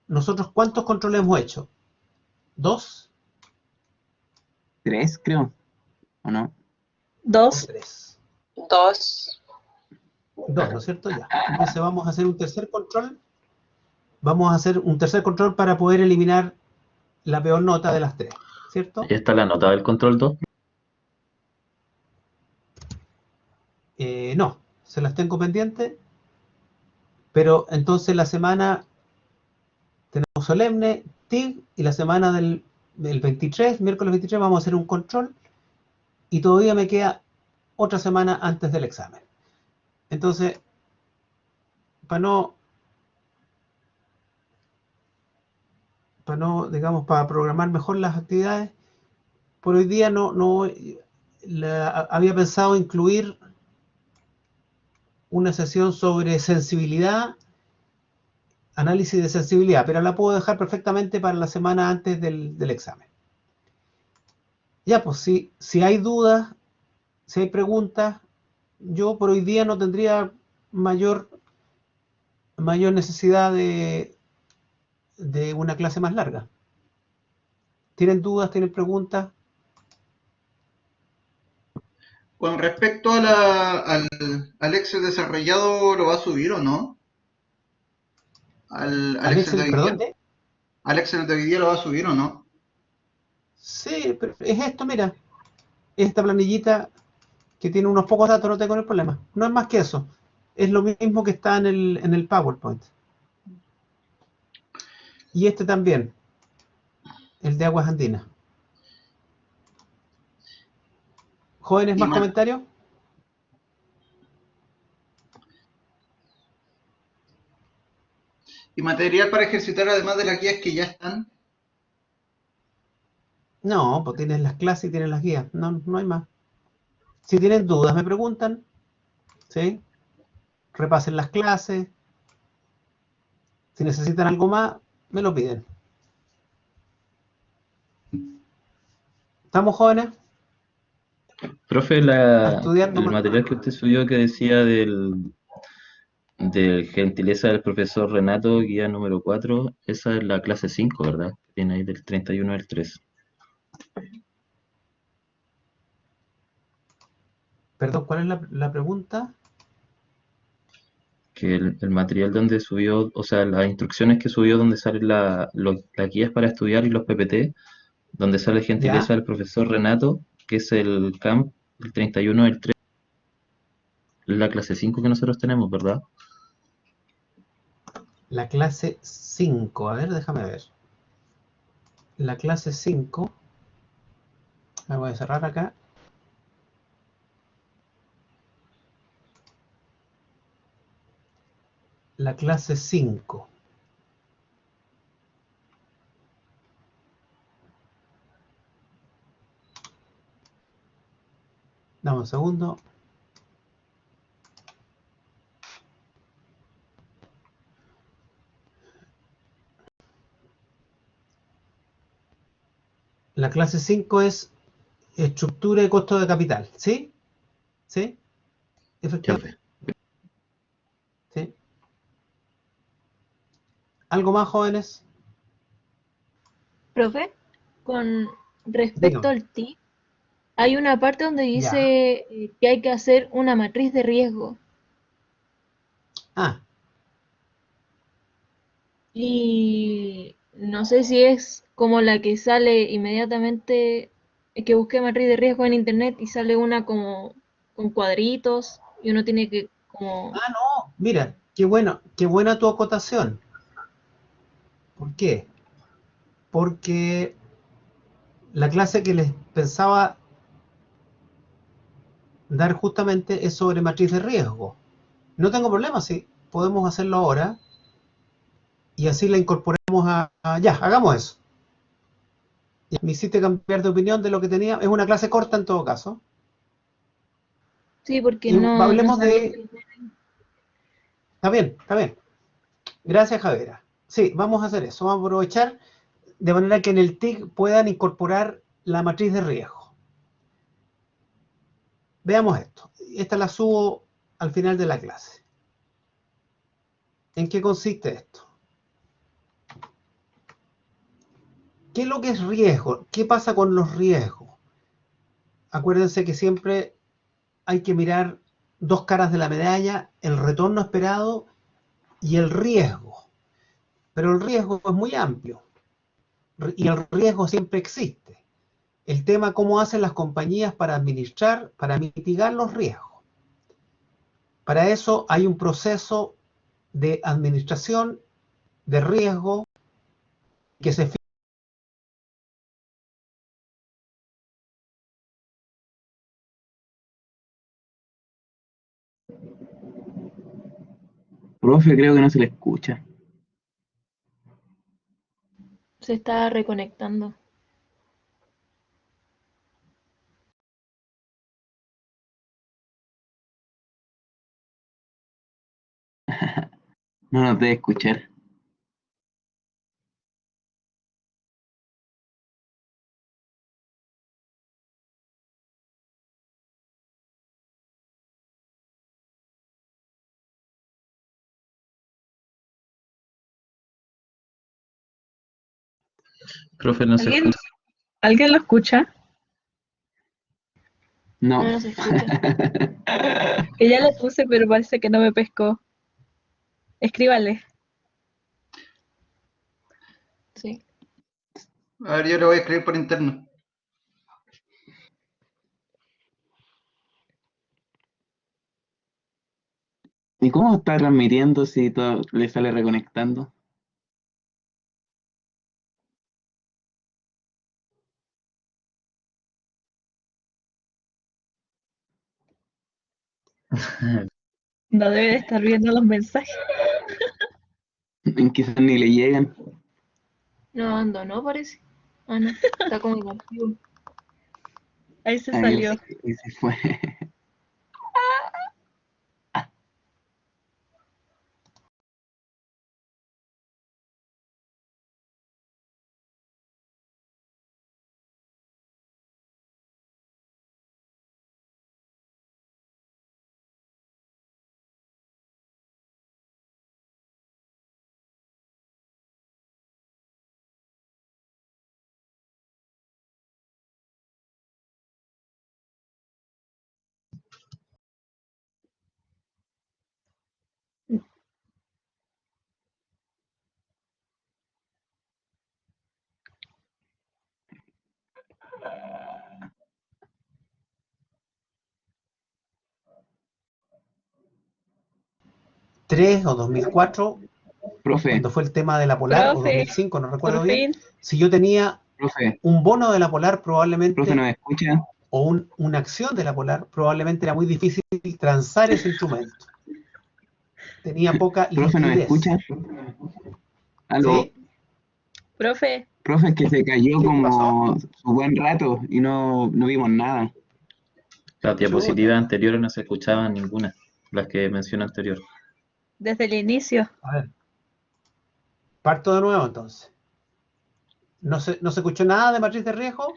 ¿Nosotros cuántos controles hemos hecho? ¿2? 3, creo. ¿O no? Dos. 3. Dos. 2, ¿no es cierto? Ya. Entonces vamos a hacer un tercer control. Vamos a hacer un tercer control para poder eliminar la peor nota de las 3, ¿cierto? ¿Ya está la nota del control 2? No, se las tengo pendientes, pero entonces la semana tenemos solemne, TIG, y la semana del 23, miércoles 23, vamos a hacer un control, y todavía me queda otra semana antes del examen. Entonces, para digamos, para programar mejor las actividades, por hoy día había pensado incluir una sesión sobre sensibilidad, análisis de sensibilidad, pero la puedo dejar perfectamente para la semana antes del examen. Ya, pues si hay dudas, si hay preguntas, yo por hoy día no tendría mayor necesidad de una clase más larga. ¿Tienen dudas, tienen preguntas? Con respecto al Excel desarrollado, ¿lo va a subir o no? Al Excel de hoy ¿Perdón? día. ¿Al Excel de hoy día lo va a subir o no? Sí, pero es esto, mira. esta planillita que tiene unos pocos datos, no tengo el problema. No es más que eso. Es lo mismo que está en el PowerPoint. Y este también, el de aguas andinas. ¿Jóvenes, más comentarios? ¿Y material para ejercitar además de las guías que ya están? No, pues tienes las clases y tienes las guías. No, no hay más. Si tienen dudas, me preguntan. ¿Sí? Repasen las clases. Si necesitan algo más, me lo piden. ¿Estamos, jóvenes? Profe, A estudiar el nomás. material que usted subió que decía del gentileza del profesor Renato, guía número 4, esa es la clase 5, ¿verdad? Que tiene ahí del 31 al 3. Perdón, ¿cuál es la pregunta? Que el material donde subió, o sea, las instrucciones que subió donde salen las guías para estudiar y los PPT, donde sale gentileza ¿Ya? del profesor Renato, que es el CAMP, el 31 del 3, la clase 5 que nosotros tenemos, ¿verdad? La clase 5. A ver, déjame ver. La clase 5. La voy a cerrar acá. La clase 5. Dame un segundo. La clase 5 es estructura y costo de capital. ¿Sí? ¿Sí? Ya, Efectivamente. ¿Sí? ¿Algo más, jóvenes? Profe, con respecto Dígame. al TIC, hay una parte donde Ya. dice que hay que hacer una matriz de riesgo. Ah, Y no sé si es como la que sale inmediatamente, que busqué matriz de riesgo en internet y sale una como con cuadritos y uno tiene que como... no. Mira, qué bueno, qué buena tu acotación. ¿Por qué? Porque la clase que les pensaba dar justamente es sobre matriz de riesgo. No tengo problema, sí, podemos hacerlo ahora y así la incorporamos ya, hagamos eso. Y me hiciste cambiar de opinión de lo que tenía. Es una clase corta en todo caso. Sí, porque Y no hablemos sabía. de... Está bien, está bien. Gracias, Javiera. Sí, vamos a hacer eso. Vamos a aprovechar de manera que en el TIC puedan incorporar la matriz de riesgo. Veamos esto. Esta la subo al final de la clase. ¿En qué consiste esto? ¿Qué es lo que es riesgo? ¿Qué pasa con los riesgos? Acuérdense que siempre hay que mirar dos caras de la medalla, el retorno esperado y el riesgo. Pero el riesgo es muy amplio y el riesgo siempre existe. El tema es cómo hacen las compañías para administrar, para mitigar los riesgos. Para eso hay un proceso de administración de riesgo que se... Profe, creo que no se le escucha. Se está reconectando. No nos debe escuchar. Profe, no se ¿Alguien, escucha. ¿alguien lo escucha? No. No se escucha. Que ya le puse, pero parece que no me pescó. Escríbale. Sí. A ver, yo lo voy a escribir por interno. ¿Y cómo está transmitiendo si todo le sale reconectando? No debe de estar viendo los mensajes. Quizás ni le llegan. No abandonó, parece. Ah, no. Está como inactivo. Ahí se Ahí salió. se fue. ¿2003 o 2004, Profe, cuando fue el tema de la Polar, o Profe, 2005, no recuerdo por bien? fin. Si yo tenía profe, un bono de la Polar, profe, ¿nos probablemente, escucha? o una acción de la Polar, probablemente era muy difícil transar ese instrumento. Tenía poca Profe, ¿nos liquidez. escucha? Aló, ¿Sí? Profe, profe, es que se cayó ¿Qué pasó? como su buen rato y no vimos nada. Las Chuta. diapositivas anteriores no se escuchaban ninguna, las que mencioné anterior. desde el inicio. A ver, parto de nuevo entonces. ¿No se escuchó nada de Matriz de Riesgo?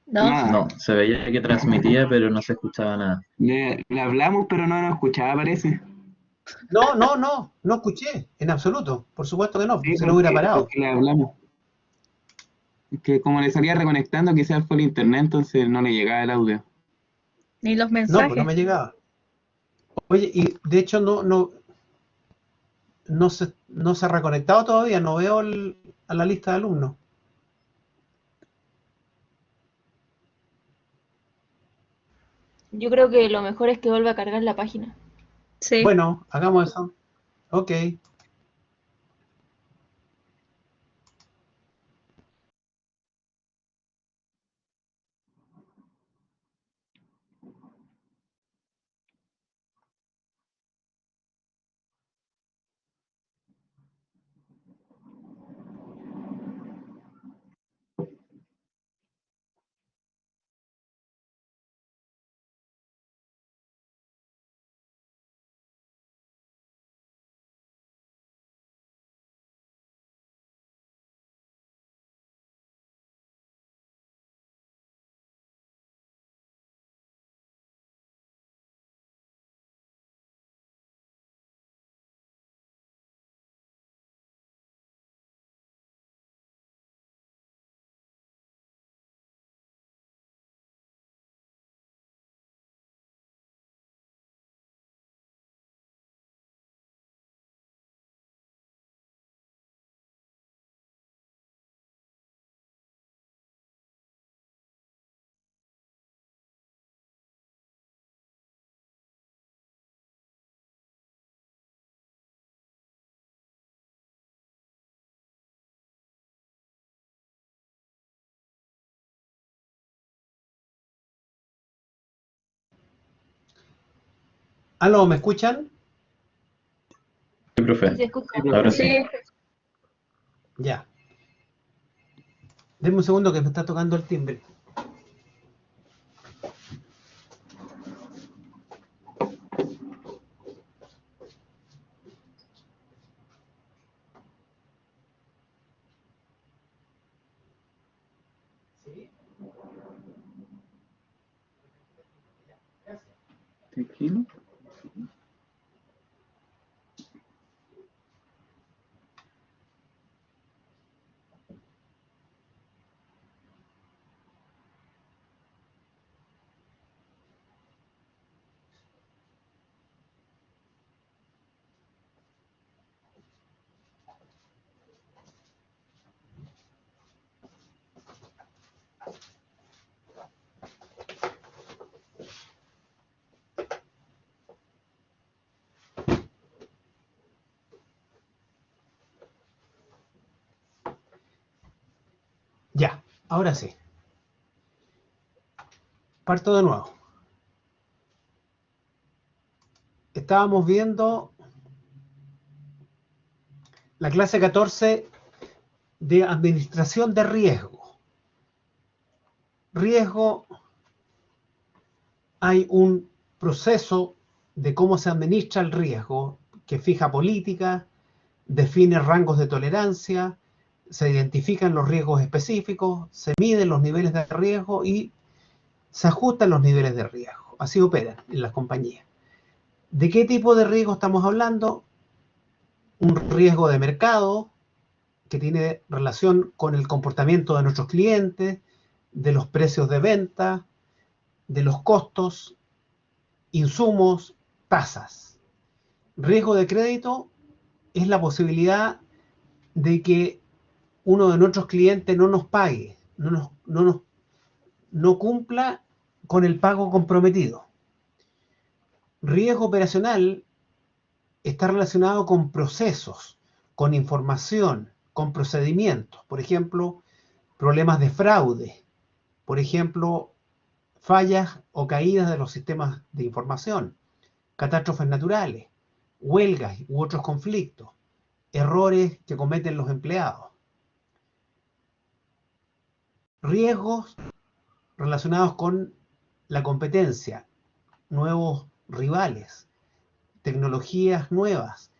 No, Nada. No, se veía que transmitía, pero no se escuchaba nada. Le hablamos, pero no nos escuchaba, parece. No escuché, en absoluto. Por supuesto que no, Sí, se lo hubiera parado. porque le hablamos. Es que como le salía reconectando, quizás fue el internet, entonces no le llegaba el audio. ni los No, pues no mensajes. me llegaba. Oye, y de hecho no se ha reconectado todavía, no veo a la lista de alumnos. Yo creo que lo mejor es que vuelva a cargar la página. Sí. Bueno, hagamos eso. Ok. Aló, ¿me escuchan? Sí, Sí, profe, se escucha. Sí, profe. ahora sí. Sí. Ya. Denme un segundo que me está tocando el timbre. Tranquilo. Ahora sí. Parto de nuevo. Estábamos viendo la clase 14 de administración de riesgo. Riesgo, hay un proceso de cómo se administra el riesgo que fija política, define rangos de tolerancia, se identifican los riesgos específicos, se miden los niveles de riesgo y se ajustan los niveles de riesgo. Así operan en las compañías. ¿De qué tipo de riesgo estamos hablando? Un riesgo de mercado que tiene relación con el comportamiento de nuestros clientes, de los precios de venta, de los costos, insumos, tasas. Riesgo de crédito es la posibilidad de que uno de nuestros clientes no nos pague, no cumpla con el pago comprometido. Riesgo operacional está relacionado con procesos, con información, con procedimientos. Por ejemplo, problemas de fraude. Por ejemplo, fallas o caídas de los sistemas de información. Catástrofes naturales, huelgas u otros conflictos. Errores que cometen los empleados. Riesgos relacionados con la competencia, nuevos rivales, tecnologías nuevas,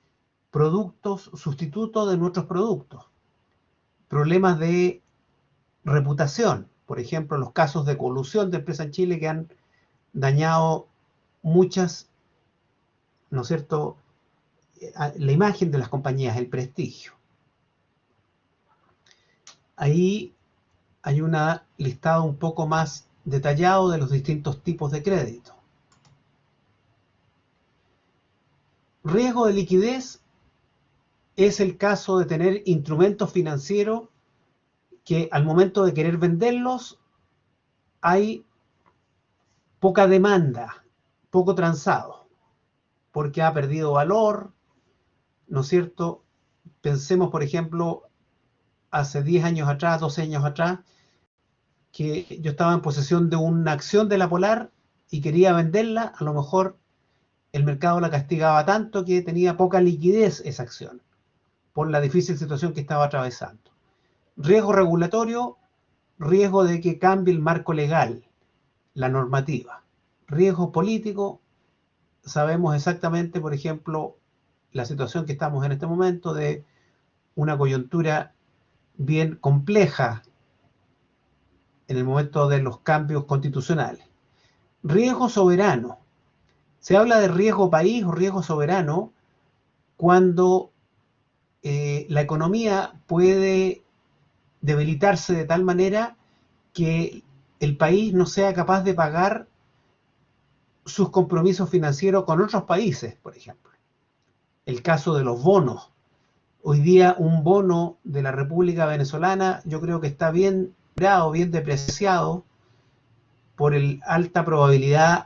productos sustitutos de nuestros productos, problemas de reputación, por ejemplo, los casos de colusión de empresas en Chile que han dañado muchas, ¿no es cierto?, la imagen de las compañías, el prestigio. Ahí hay un listado un poco más detallado de los distintos tipos de crédito. Riesgo de liquidez es el caso de tener instrumentos financieros que al momento de querer venderlos hay poca demanda, poco transado, porque ha perdido valor, ¿no es cierto? Pensemos, por ejemplo, hace 10 años atrás, 12 años atrás, que yo estaba en posesión de una acción de la Polar y quería venderla, a lo mejor el mercado la castigaba tanto que tenía poca liquidez esa acción, por la difícil situación que estaba atravesando. Riesgo regulatorio, riesgo de que cambie el marco legal, la normativa. Riesgo político, sabemos exactamente, por ejemplo, la situación que estamos en este momento de una coyuntura bien compleja en el momento de los cambios constitucionales. Riesgo soberano. Se habla de riesgo país o riesgo soberano cuando la economía puede debilitarse de tal manera que el país no sea capaz de pagar sus compromisos financieros con otros países, por ejemplo. El caso de los bonos. Hoy día un bono de la República Venezolana yo creo que está bien depreciado por la alta probabilidad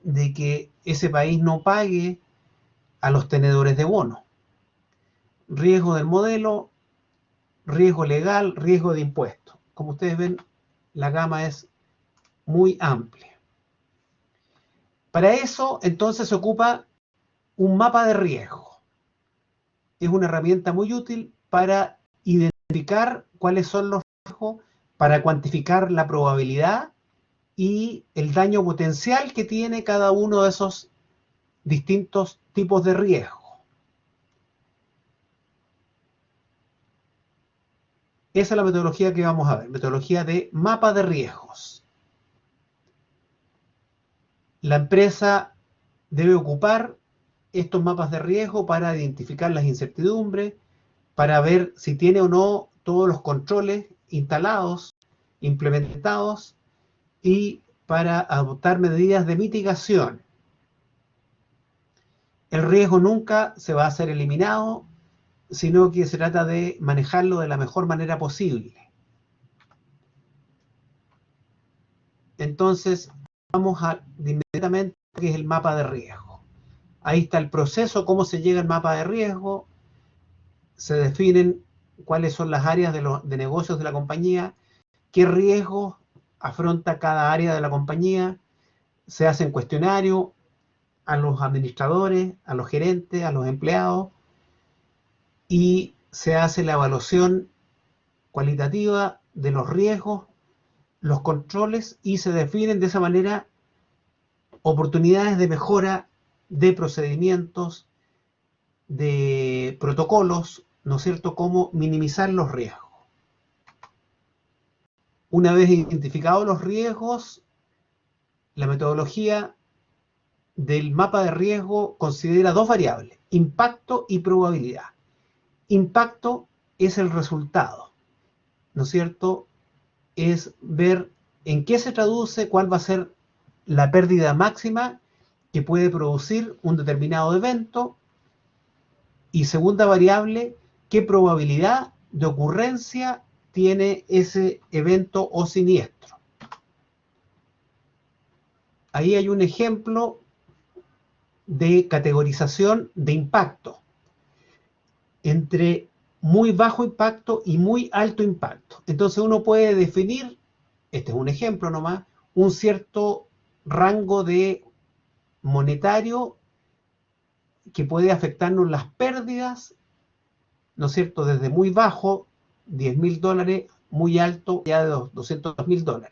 de que ese país no pague a los tenedores de bonos. Riesgo del modelo, riesgo legal, riesgo de impuestos. Como ustedes ven, la gama es muy amplia. Para eso, entonces, se ocupa un mapa de riesgo. Es una herramienta muy útil para identificar cuáles son los riesgos, para cuantificar la probabilidad y el daño potencial que tiene cada uno de esos distintos tipos de riesgo. Esa es la metodología que vamos a ver, metodología de mapa de riesgos. La empresa debe ocupar estos mapas de riesgo para identificar las incertidumbres, para ver si tiene o no todos los controles instalados, implementados y para adoptar medidas de mitigación. El riesgo nunca se va a ser eliminado, sino que se trata de manejarlo de la mejor manera posible. Entonces, vamos a inmediatamente a qué es el mapa de riesgo. Ahí está el proceso, cómo se llega al mapa de riesgo, se definen cuáles son las áreas de negocios de la compañía, qué riesgos afronta cada área de la compañía, se hacen cuestionarios a los administradores, a los gerentes, a los empleados, y se hace la evaluación cualitativa de los riesgos, los controles, y se definen de esa manera oportunidades de mejora de procedimientos, de protocolos, ¿no es cierto?, cómo minimizar los riesgos. Una vez identificados los riesgos, la metodología del mapa de riesgo considera dos variables: impacto y probabilidad. Impacto es el resultado, ¿no es cierto? Es ver en qué se traduce, cuál va a ser la pérdida máxima que puede producir un determinado evento. Y segunda variable, qué probabilidad de ocurrencia tiene ese evento o siniestro. Ahí hay un ejemplo de categorización de impacto entre muy bajo impacto y muy alto impacto. Entonces uno puede definir, este es un ejemplo nomás, un cierto rango de monetario que puede afectarnos las pérdidas, ¿no es cierto?, desde muy bajo, $10.000, muy alto, ya de $200.000.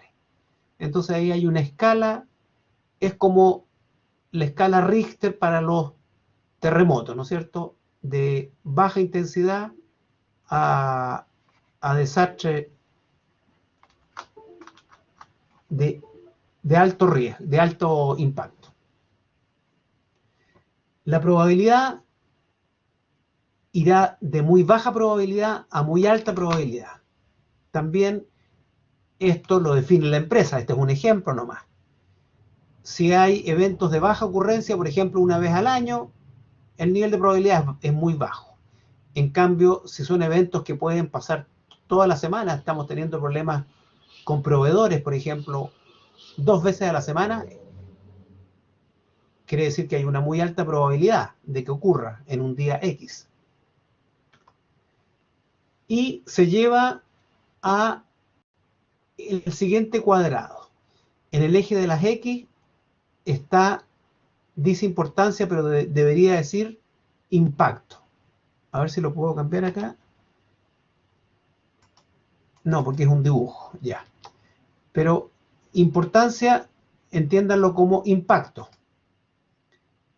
Entonces ahí hay una escala, es como la escala Richter para los terremotos, ¿no es cierto?, de baja intensidad a desastre de alto riesgo, de alto impacto. La probabilidad irá de muy baja probabilidad a muy alta probabilidad. También esto lo define la empresa, este es un ejemplo nomás. Si hay eventos de baja ocurrencia, por ejemplo, una vez al año, el nivel de probabilidad es muy bajo. En cambio, si son eventos que pueden pasar toda la semana, estamos teniendo problemas con proveedores, por ejemplo, 2 veces a la semana, quiere decir que hay una muy alta probabilidad de que ocurra en un día X. Y se lleva a el siguiente cuadrado. En el eje de las X está, dice importancia, pero debería decir impacto. A ver si lo puedo cambiar acá. No, porque es un dibujo, ya. Pero importancia, entiéndanlo como impacto.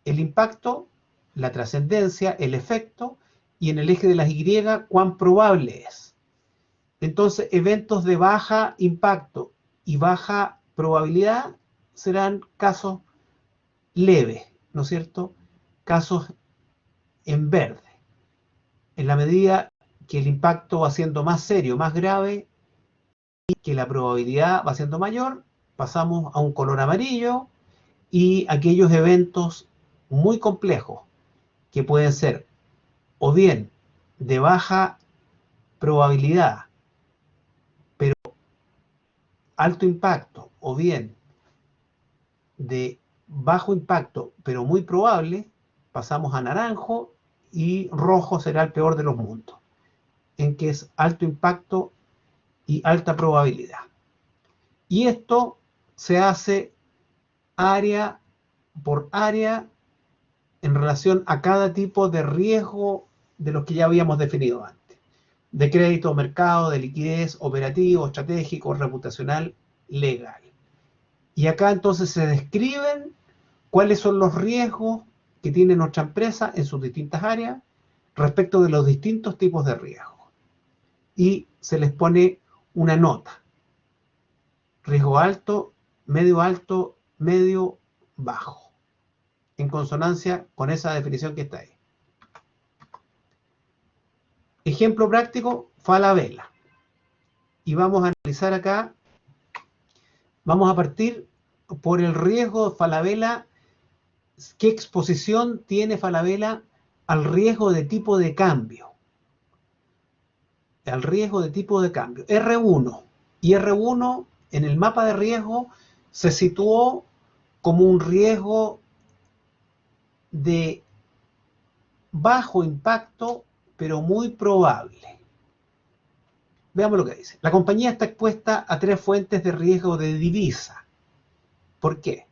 El impacto, la trascendencia, el efecto, y en el eje de las Y, cuán probable es. Entonces, eventos de baja impacto y baja probabilidad serán casos leves, ¿no es cierto?, casos en verde. En la medida que el impacto va siendo más serio, más grave, y que la probabilidad va siendo mayor, pasamos a un color amarillo, y aquellos eventos muy complejos, que pueden ser o bien de baja probabilidad, pero alto impacto, o bien de bajo impacto, pero muy probable, pasamos a naranjo, y rojo será el peor de los mundos, en que es alto impacto y alta probabilidad. Y esto se hace área por área en relación a cada tipo de riesgo de los que ya habíamos definido antes: de crédito, mercado, de liquidez, operativo, estratégico, reputacional, legal. Y acá entonces se describen cuáles son los riesgos que tiene nuestra empresa en sus distintas áreas respecto de los distintos tipos de riesgos. Y se les pone una nota: riesgo alto, medio, bajo, en consonancia con esa definición que está ahí. Ejemplo práctico: Falabella. Y vamos a analizar acá, vamos a partir por el riesgo de Falabella. ¿Qué exposición tiene Falabella al riesgo de tipo de cambio? Al riesgo de tipo de cambio. R1. Y R1 en el mapa de riesgo se situó como un riesgo de bajo impacto, pero muy probable. Veamos lo que dice. La compañía está expuesta a 3 fuentes de riesgo de divisa. ¿Por qué?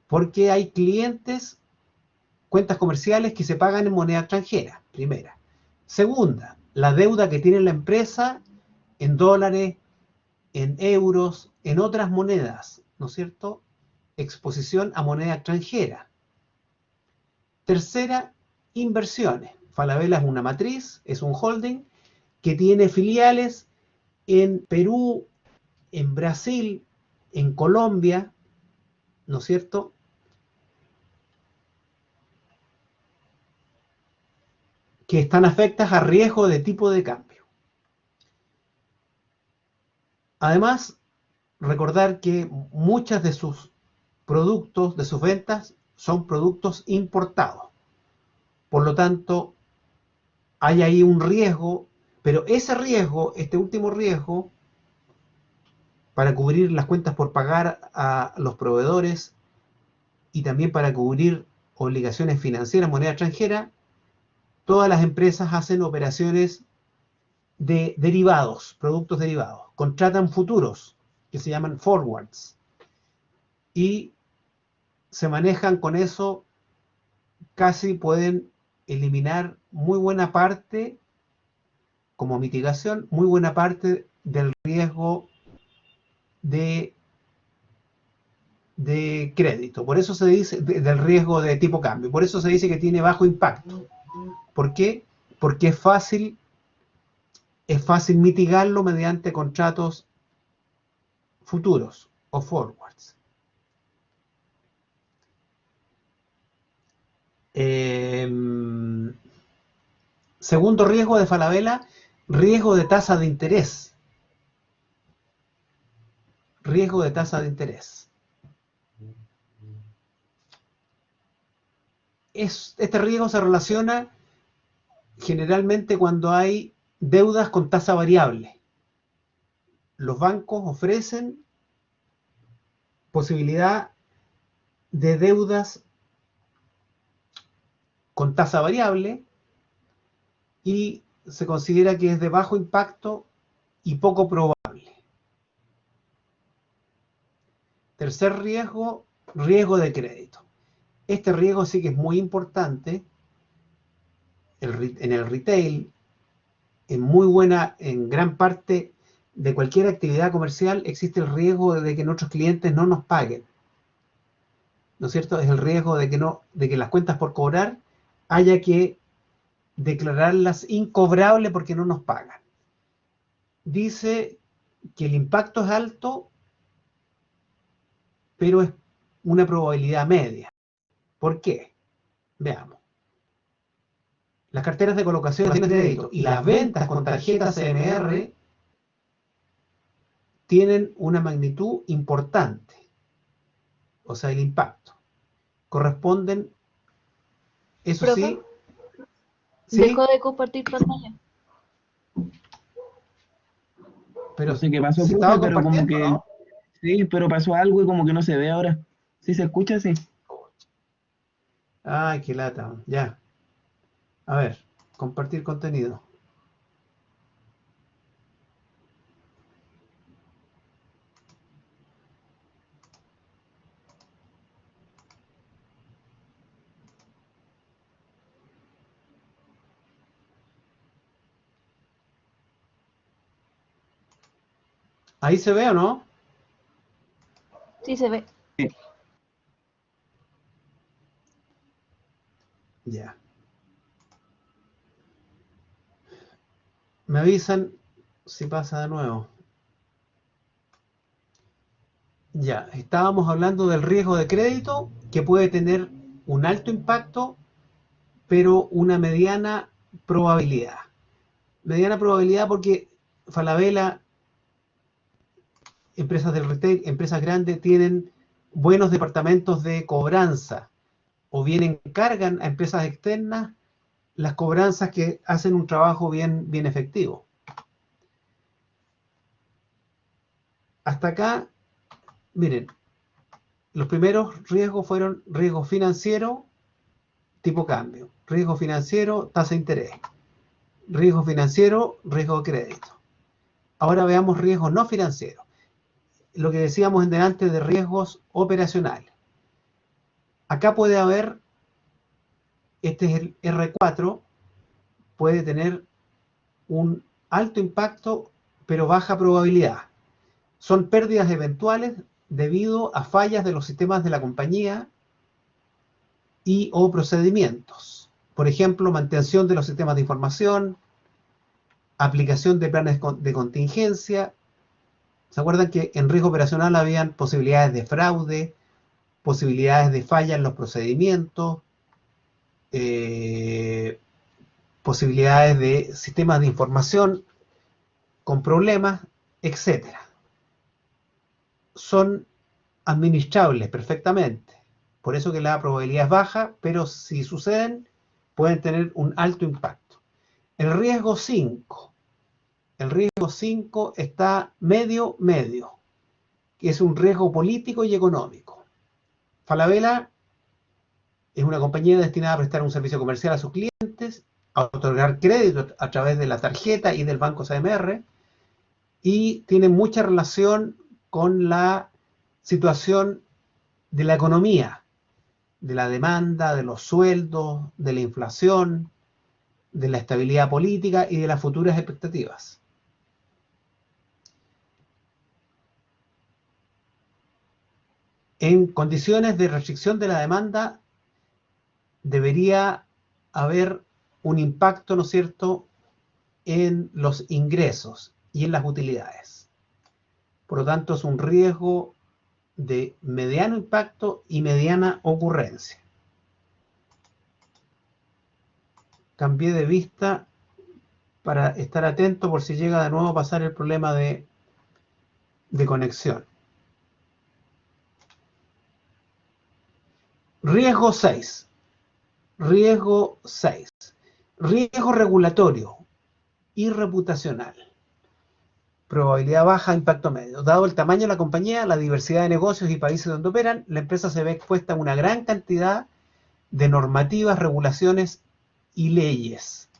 Porque hay clientes, cuentas comerciales que se pagan en moneda extranjera, primera. Segunda, la deuda que tiene la empresa en dólares, en euros, en otras monedas, ¿no es cierto? Exposición a moneda extranjera. Tercera, inversiones. Falabella es una matriz, es un holding que tiene filiales en Perú, en Brasil, en Colombia, ¿no es cierto? Que están afectas a riesgo de tipo de cambio. Además, recordar que muchas de sus productos, de sus ventas, son productos importados. Por lo tanto, hay ahí un riesgo, pero ese riesgo, este último riesgo, para cubrir las cuentas por pagar a los proveedores y también para cubrir obligaciones financieras, moneda extranjera, todas las empresas hacen operaciones de derivados, productos derivados. Contratan futuros, que se llaman forwards, y se manejan con eso, casi pueden eliminar muy buena parte, como mitigación, muy buena parte del riesgo de crédito. Por eso se dice, del riesgo de tipo cambio. Por eso se dice que tiene bajo impacto. ¿Por qué? Porque es fácil mitigarlo mediante contratos futuros o forwards. Segundo riesgo de Falabella, riesgo de tasa de interés. Riesgo de tasa de interés. Este riesgo se relaciona generalmente cuando hay deudas con tasa variable. Los bancos ofrecen posibilidad de deudas con tasa variable y se considera que es de bajo impacto y poco probable. Tercer riesgo, riesgo de crédito. Este riesgo sí que es muy importante en el retail, en gran parte de cualquier actividad comercial existe el riesgo de que nuestros clientes no nos paguen. ¿No es cierto? Es el riesgo de que las cuentas por cobrar haya que declararlas incobrables porque no nos pagan. Dice que el impacto es alto, pero es una probabilidad media. ¿Por qué? Veamos. Las carteras de colocación de crédito y las ventas con tarjetas CMR tienen una magnitud importante. O sea, el impacto. Corresponden, eso ¿Profe? sí. ¿Sí? Dejó de compartir pantalla. Pero No sé qué pasó, se profe, estaba pero como compartiendo, que ¿no? sí, pero pasó algo y como que no se ve ahora. ¿Sí se escucha? Sí. Ay, qué lata. Ya. A ver, compartir contenido. ¿Ahí se ve o no? Sí se ve. Ya. Me avisan si pasa de nuevo. Ya, estábamos hablando del riesgo de crédito, que puede tener un alto impacto, pero una mediana probabilidad. Mediana probabilidad porque Falabella, empresas del retail, empresas grandes, tienen buenos departamentos de cobranza, o bien encargan a empresas externas las cobranzas que hacen un trabajo bien efectivo. Hasta acá, miren, los primeros riesgos fueron riesgo financiero, tipo cambio, riesgo financiero, tasa de interés, riesgo financiero, riesgo de crédito. Ahora veamos riesgos no financieros. Lo que decíamos en delante de riesgos operacionales. Acá puede haber, este es el R4, puede tener un alto impacto pero baja probabilidad. Son pérdidas eventuales debido a fallas de los sistemas de la compañía y o procedimientos. Por ejemplo, mantención de los sistemas de información, aplicación de planes de contingencia. ¿Se acuerdan que en riesgo operacional habían posibilidades de fraude, posibilidades de falla en los procedimientos, posibilidades de sistemas de información con problemas, etcétera? Son administrables perfectamente. Por eso que la probabilidad es baja, pero si suceden, pueden tener un alto impacto. El riesgo 5. El riesgo 5 está medio, que es un riesgo político y económico. Falabella es una compañía destinada a prestar un servicio comercial a sus clientes, a otorgar crédito a través de la tarjeta y del banco CMR, y tiene mucha relación con la situación de la economía, de la demanda, de los sueldos, de la inflación, de la estabilidad política y de las futuras expectativas. En condiciones de restricción de la demanda debería haber un impacto, ¿no es cierto?, en los ingresos y en las utilidades. Por lo tanto, es un riesgo de mediano impacto y mediana ocurrencia. Cambié de vista para estar atento por si llega de nuevo a pasar el problema de conexión. Riesgo 6. Riesgo 6. Riesgo regulatorio y reputacional. Probabilidad baja, impacto medio. Dado el tamaño de la compañía, la diversidad de negocios y países donde operan, la empresa se ve expuesta a una gran cantidad de normativas, regulaciones y leyes.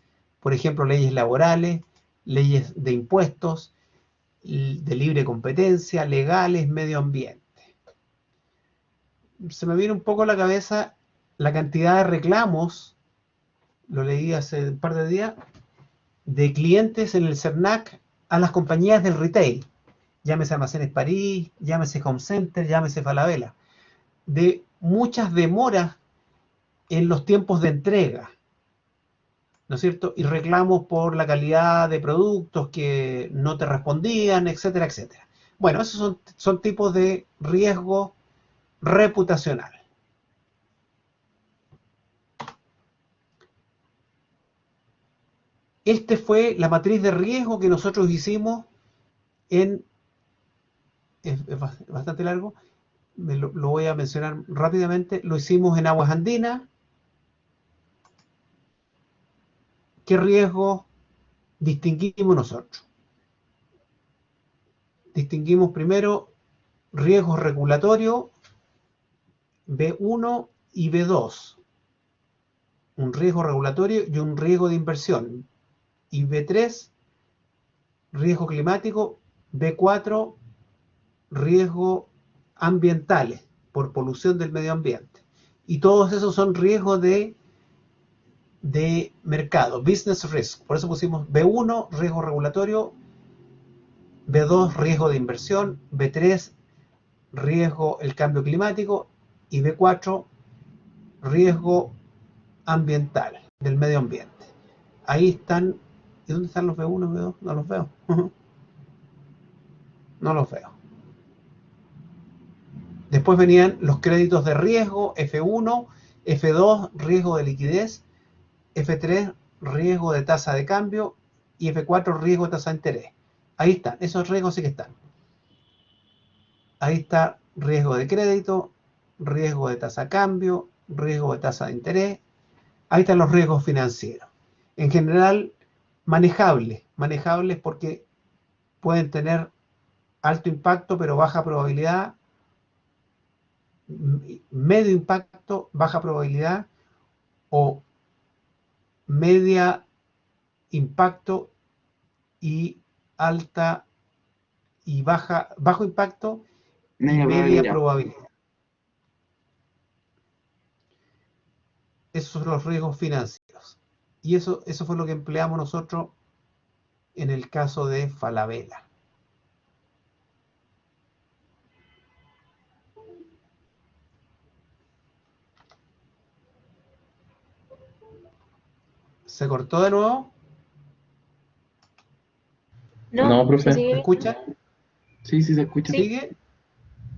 Por ejemplo, leyes laborales, leyes de impuestos, de libre competencia, legales, medio ambiente. Se me viene un poco a la cabeza la cantidad de reclamos, lo leí hace un par de días, de clientes en el CERNAC a las compañías del retail, llámese Almacenes París, llámese Home Center, llámese Falabella, de muchas demoras en los tiempos de entrega, ¿no es cierto? Y reclamos por la calidad de productos que no te respondían, etcétera, etcétera. Bueno, esos son tipos de riesgo reputacional. Esta fue la matriz de riesgo que nosotros hicimos es bastante largo, lo voy a mencionar rápidamente. Lo hicimos en Aguas Andinas. ¿Qué riesgo distinguimos nosotros? Distinguimos primero riesgos regulatorios, B1 y B2. Un riesgo regulatorio y un riesgo de inversión. Y B3, riesgo climático. B4, riesgo ambientales por polución del medio ambiente. Y todos esos son riesgos de mercado, business risk. Por eso pusimos B1, riesgo regulatorio, B2, riesgo de inversión, B3, riesgo el cambio climático, y B4, riesgo ambiental, del medio ambiente. Ahí están. ¿Y dónde están los B1, B2? No los veo. No los veo. Después venían los créditos de riesgo, F1, F2, riesgo de liquidez, F3, riesgo de tasa de cambio, y F4, riesgo de tasa de interés. Ahí están, esos riesgos sí que están. Ahí está riesgo de crédito, riesgo de tasa de cambio, riesgo de tasa de interés. Ahí están los riesgos financieros. En general, manejables porque pueden tener alto impacto pero baja probabilidad, medio impacto, baja probabilidad, o media impacto y alta y bajo impacto y Media media probabilidad. probabilidad. Esos son los riesgos financieros. Y eso fue lo que empleamos nosotros en el caso de Falabella. ¿Se cortó de nuevo? No, No, se profe. sigue ¿Me viendo. escucha? Sí, sí se escucha. Sí. ¿Sigue?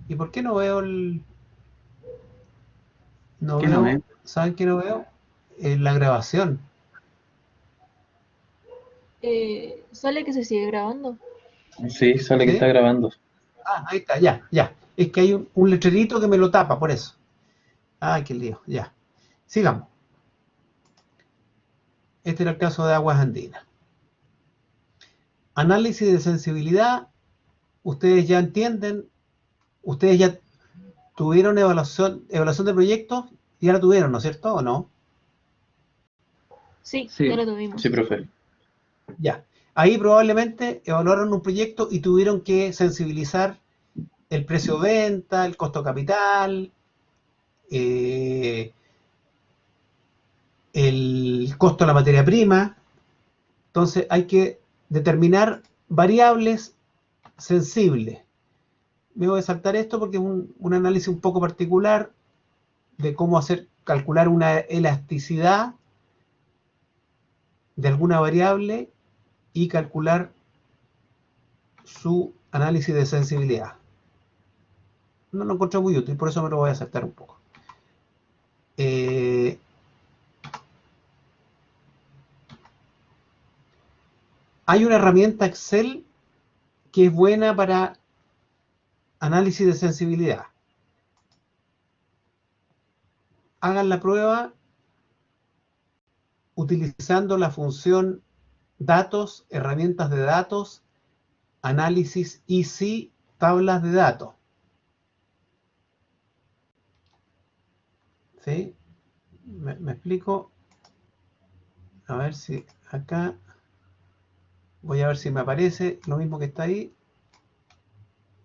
¿Y por qué no veo el...? No ¿Qué no veo... ve? ¿Saben qué no veo? La grabación. Sale que se sigue grabando. Sí, sale que ¿Sí? está grabando. Ah, ahí está, ya, ya. Es que hay un letrerito que me lo tapa, por eso. Ay, qué lío, ya. Sigamos. Este era el caso de Aguas Andinas. Análisis de sensibilidad. Ustedes ya entienden, ustedes ya tuvieron evaluación de proyectos, ya la tuvieron, ¿no es cierto? ¿O no? Sí, Sí. ya lo tuvimos. Sí, profe. Ya. Ahí probablemente evaluaron un proyecto y tuvieron que sensibilizar el precio de venta, el costo capital, el costo de la materia prima. Entonces hay que determinar variables sensibles. Me voy a saltar esto porque es un análisis un poco particular de cómo calcular una elasticidad de alguna variable y calcular su análisis de sensibilidad. No lo encontré muy útil, por eso me lo voy a saltar un poco. Hay una herramienta Excel que es buena para análisis de sensibilidad. Hagan la prueba utilizando la función datos, herramientas de datos, análisis easy, tablas de datos. ¿Sí? ¿Me explico? A ver si acá voy a ver si me aparece lo mismo que está ahí.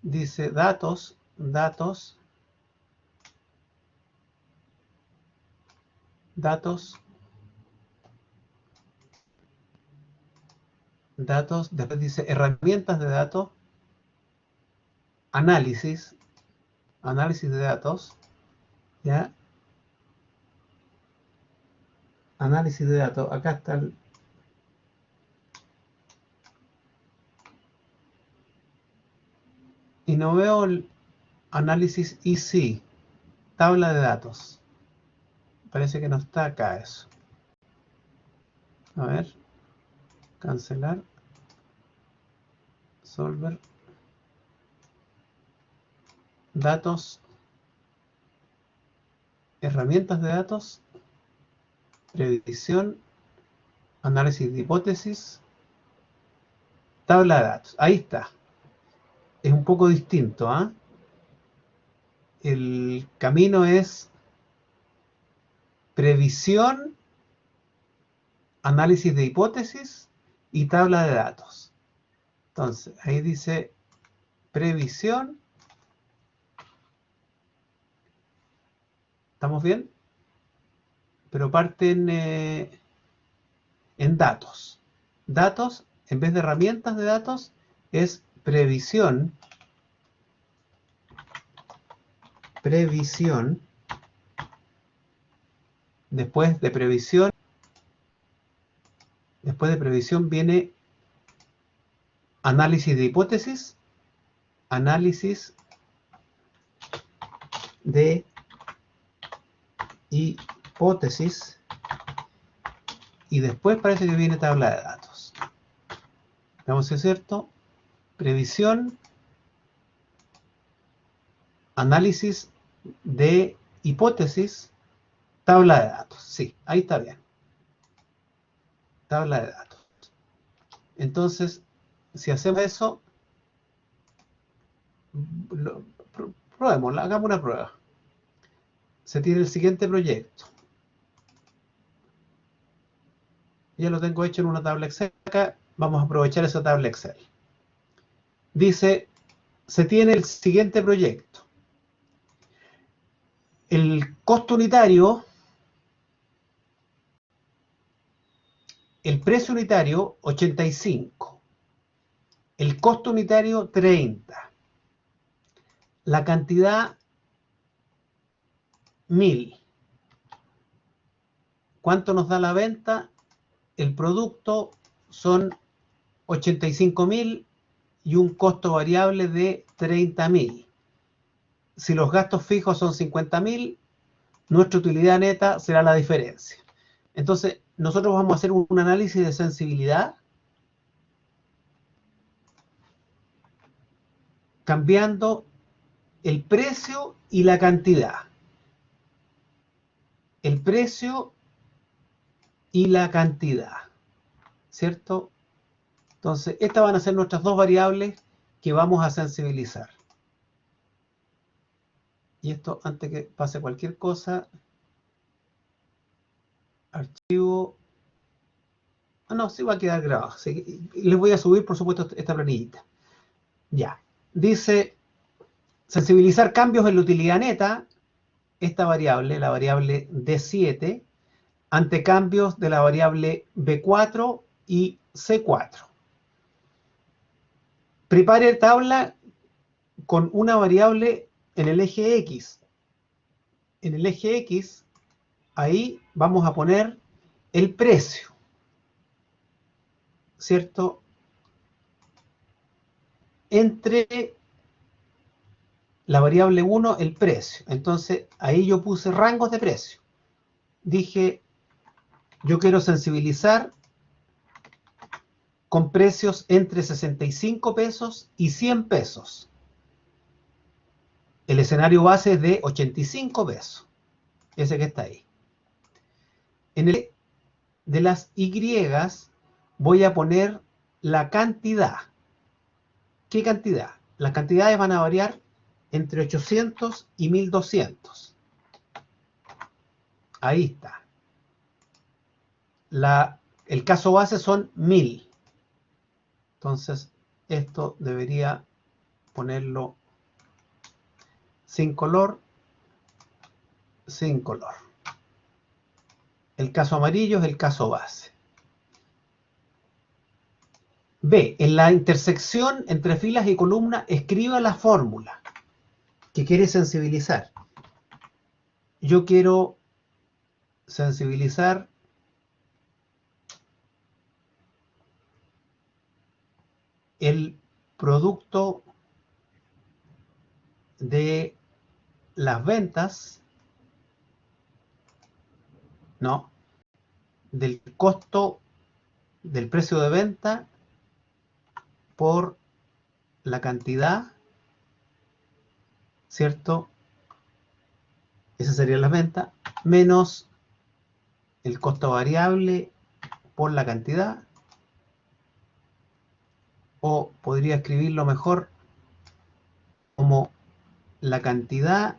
Dice datos, datos, datos, datos, después dice herramientas de datos, análisis, análisis de datos, ¿ya? Análisis de datos, acá está el... Y no veo el análisis EC, tabla de datos. Parece que no está acá eso. A ver, cancelar, solver, datos, herramientas de datos, predicción, análisis de hipótesis, tabla de datos. Ahí está. Es un poco distinto, ¿ah? El camino es previsión, análisis de hipótesis y tabla de datos. Entonces, ahí dice previsión. ¿Estamos bien? Pero parten en datos. Datos, en vez de herramientas de datos, es previsión. Previsión. Después de previsión viene análisis de hipótesis, análisis de hipótesis y después parece que viene tabla de datos. Veamos si es cierto. Previsión, análisis de hipótesis, tabla de datos. Sí, ahí está bien. Tabla de datos. Entonces, si hacemos eso, probemos, hagamos una prueba. Se tiene el siguiente proyecto. Ya lo tengo hecho en una tabla Excel. Acá vamos a aprovechar esa tabla Excel. dice, se tiene el siguiente proyecto. El costo unitario, el precio unitario 85, el costo unitario 30, la cantidad 1000. ¿Cuánto nos da la venta? El producto son 85.000 y un costo variable de 30.000. Si los gastos fijos son 50.000, nuestra utilidad neta será la diferencia. Entonces, nosotros vamos a hacer un análisis de sensibilidad cambiando el precio y la cantidad. El precio y la cantidad, ¿cierto? Entonces, estas van a ser nuestras dos variables que vamos a sensibilizar. Y esto, antes que pase cualquier cosa, archivo. Ah, no, sí va a quedar grabado. Sí, les voy a subir, por supuesto, esta planillita. Ya. Dice, sensibilizar cambios en la utilidad neta, esta variable, la variable D7, ante cambios de la variable B4 y C4. Prepare tabla con una variable en el eje X. En el eje X, ahí vamos a poner el precio, ¿cierto? Entre la variable 1, el precio. Entonces, ahí yo puse rangos de precio. Dije, yo quiero sensibilizar con precios entre 65 pesos y 100 pesos. El escenario base es de 85 pesos. Ese que está ahí. En el de las Y voy a poner la cantidad. ¿Qué cantidad? Las cantidades van a variar entre 800 y 1200. Ahí está. El caso base son 1000. Entonces, esto debería ponerlo sin color, sin color. El caso amarillo es el caso base. B. En la intersección entre filas y columnas, escriba la fórmula que quiere sensibilizar. Yo quiero sensibilizar el producto de las ventas, no, del costo del precio de venta por la cantidad, ¿cierto? Esa sería la venta, menos el costo variable por la cantidad, o podría escribirlo mejor como la cantidad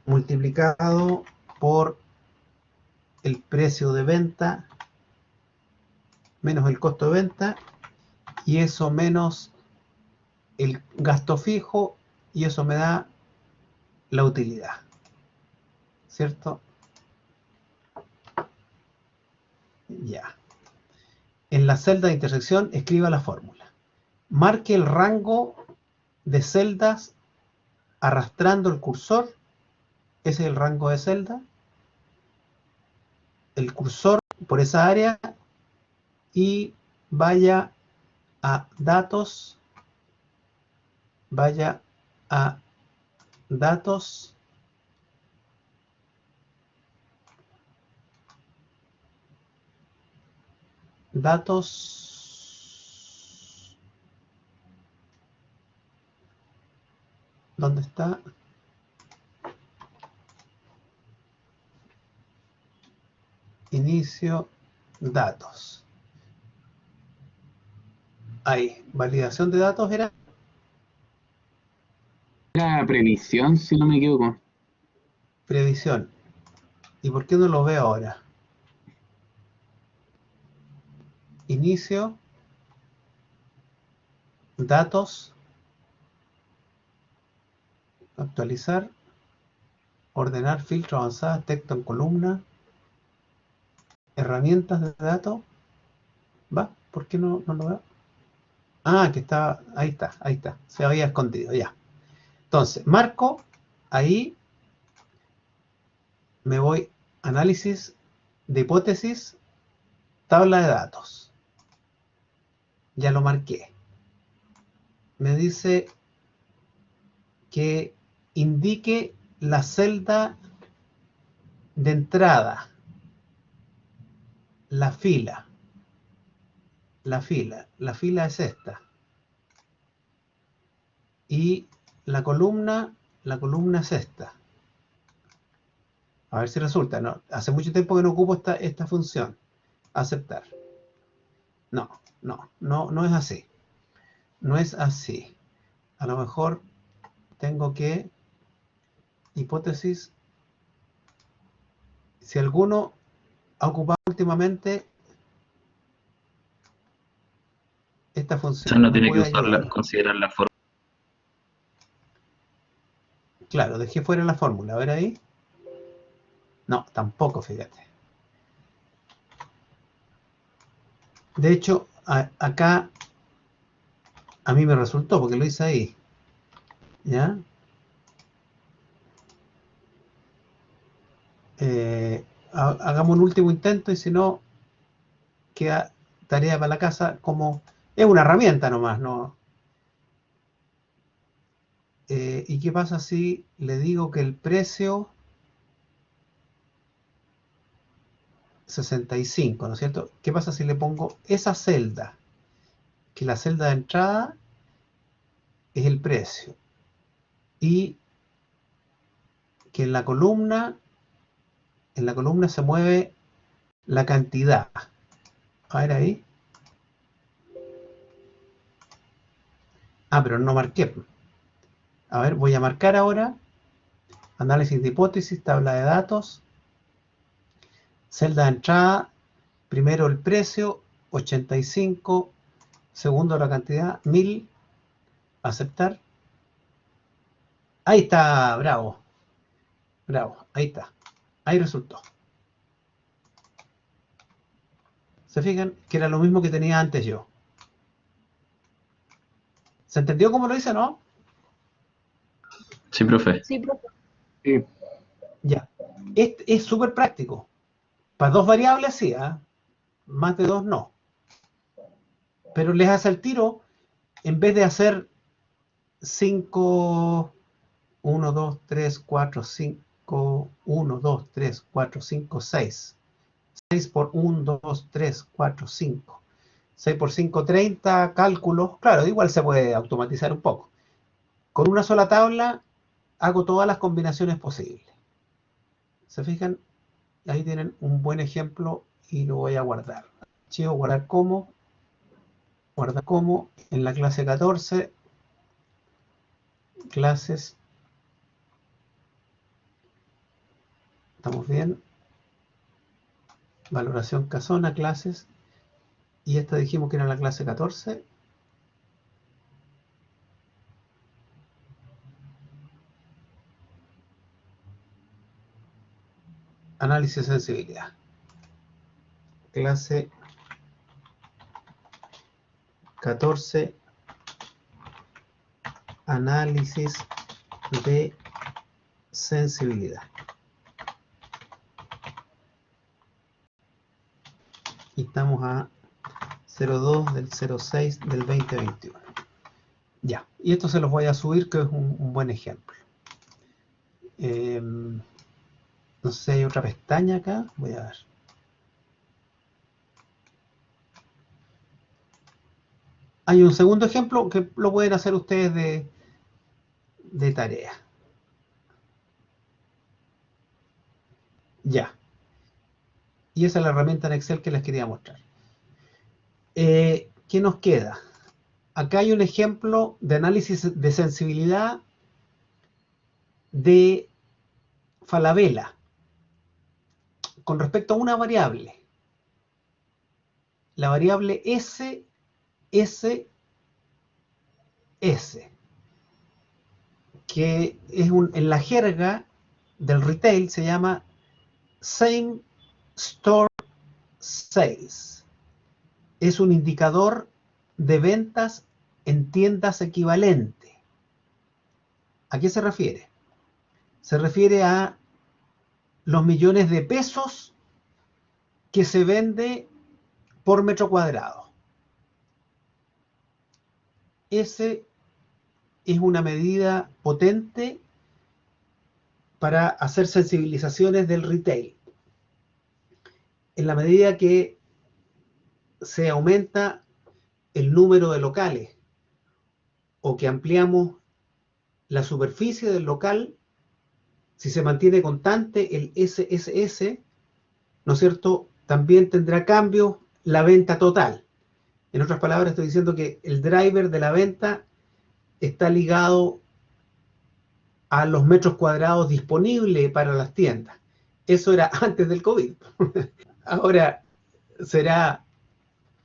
multiplicado por el precio de venta menos el costo de venta, y eso menos el gasto fijo, y eso me da la utilidad, ¿cierto? Ya. En la celda de intersección escriba la fórmula. Marque el rango de celdas arrastrando el cursor. Ese es el rango de celda. El cursor por esa área y vaya a datos. Vaya a datos. Datos. ¿Dónde está? Inicio, datos. Ahí, validación de datos era La previsión, si no me equivoco. previsión. ¿Y por qué no lo veo ahora? Inicio, datos, Actualizar, ordenar, filtro avanzado, texto en columna, herramientas de datos. ¿Va? ¿Por qué no lo veo? Ah, que estaba, ahí está, se había escondido, ya. Entonces, marco, ahí me voy, análisis de hipótesis, tabla de datos. Ya lo marqué. Me dice que indique la celda de entrada, la fila es esta. Y la columna es esta. A ver si resulta. No, hace mucho tiempo que no ocupo esta función. Aceptar. No es así. No es así. A lo mejor tengo que, hipótesis, si alguno ha ocupado últimamente esta O sea, función, no me tiene que puede usarla, ayudar. considerar la forma. Claro, dejé fuera la fórmula. A ver ahí. No, tampoco, fíjate. De hecho, acá a mí me resultó porque lo hice ahí. ¿Ya? Hagamos un último intento y si no, queda tarea para la casa como... Es una herramienta nomás, ¿no? ¿Y qué pasa si le digo que el precio 65, ¿no es cierto? ¿Qué pasa si le pongo esa celda? Que la celda de entrada es el precio. Y que en la columna se mueve la cantidad. A ver ahí. Ah, pero no marqué. A ver, voy a marcar ahora. Análisis de hipótesis, tabla de datos. Celda de entrada. Primero el precio, 85. Segundo la cantidad, 1000. Aceptar. Ahí está, bravo. Bravo, ahí está. Ahí resultó. ¿Se fijan? Que era lo mismo que tenía antes yo. ¿Se entendió cómo lo hice, no? Sí, profe. Sí, profe. Sí. Ya. Es súper práctico. Para dos variables sí, ¿eh? Más de dos no. Pero les hace el tiro, en vez de hacer 5, 1, 2, 3, 4, 5, 1, 2, 3, 4, 5, 6. 6 por 1, 2, 3, 4, 5. 6 por 5, 30 cálculos. Claro, igual se puede automatizar un poco. Con una sola tabla hago todas las combinaciones posibles. ¿Se fijan? Ahí tienen un buen ejemplo y lo voy a guardar. Archivo, guardar como en la clase 14, clases, estamos bien, valoración casona, clases, y esta dijimos que era la clase 14. Análisis de sensibilidad. Clase 14, análisis de sensibilidad. Y estamos a 02 del 06 del 2021. Ya, y esto se los voy a subir, que es un buen ejemplo. No sé si hay otra pestaña acá. Voy a ver. Hay un segundo ejemplo que lo pueden hacer ustedes de tarea. Ya. Y esa es la herramienta en Excel que les quería mostrar. ¿Qué nos queda? Acá hay un ejemplo de análisis de sensibilidad de Falabella con respecto a una variable. La variable S. que en la jerga del retail se llama Same Store Sales. Es un indicador de ventas en tiendas equivalentes. ¿A qué se refiere? Se refiere a los millones de pesos que se vende por metro cuadrado. Ese es una medida potente para hacer sensibilizaciones del retail. En la medida que se aumenta el número de locales o que ampliamos la superficie del local, si se mantiene constante el SSS, ¿no es cierto?, también tendrá cambios la venta total. En otras palabras, estoy diciendo que el driver de la venta está ligado a los metros cuadrados disponibles para las tiendas. Eso era antes del COVID. Ahora será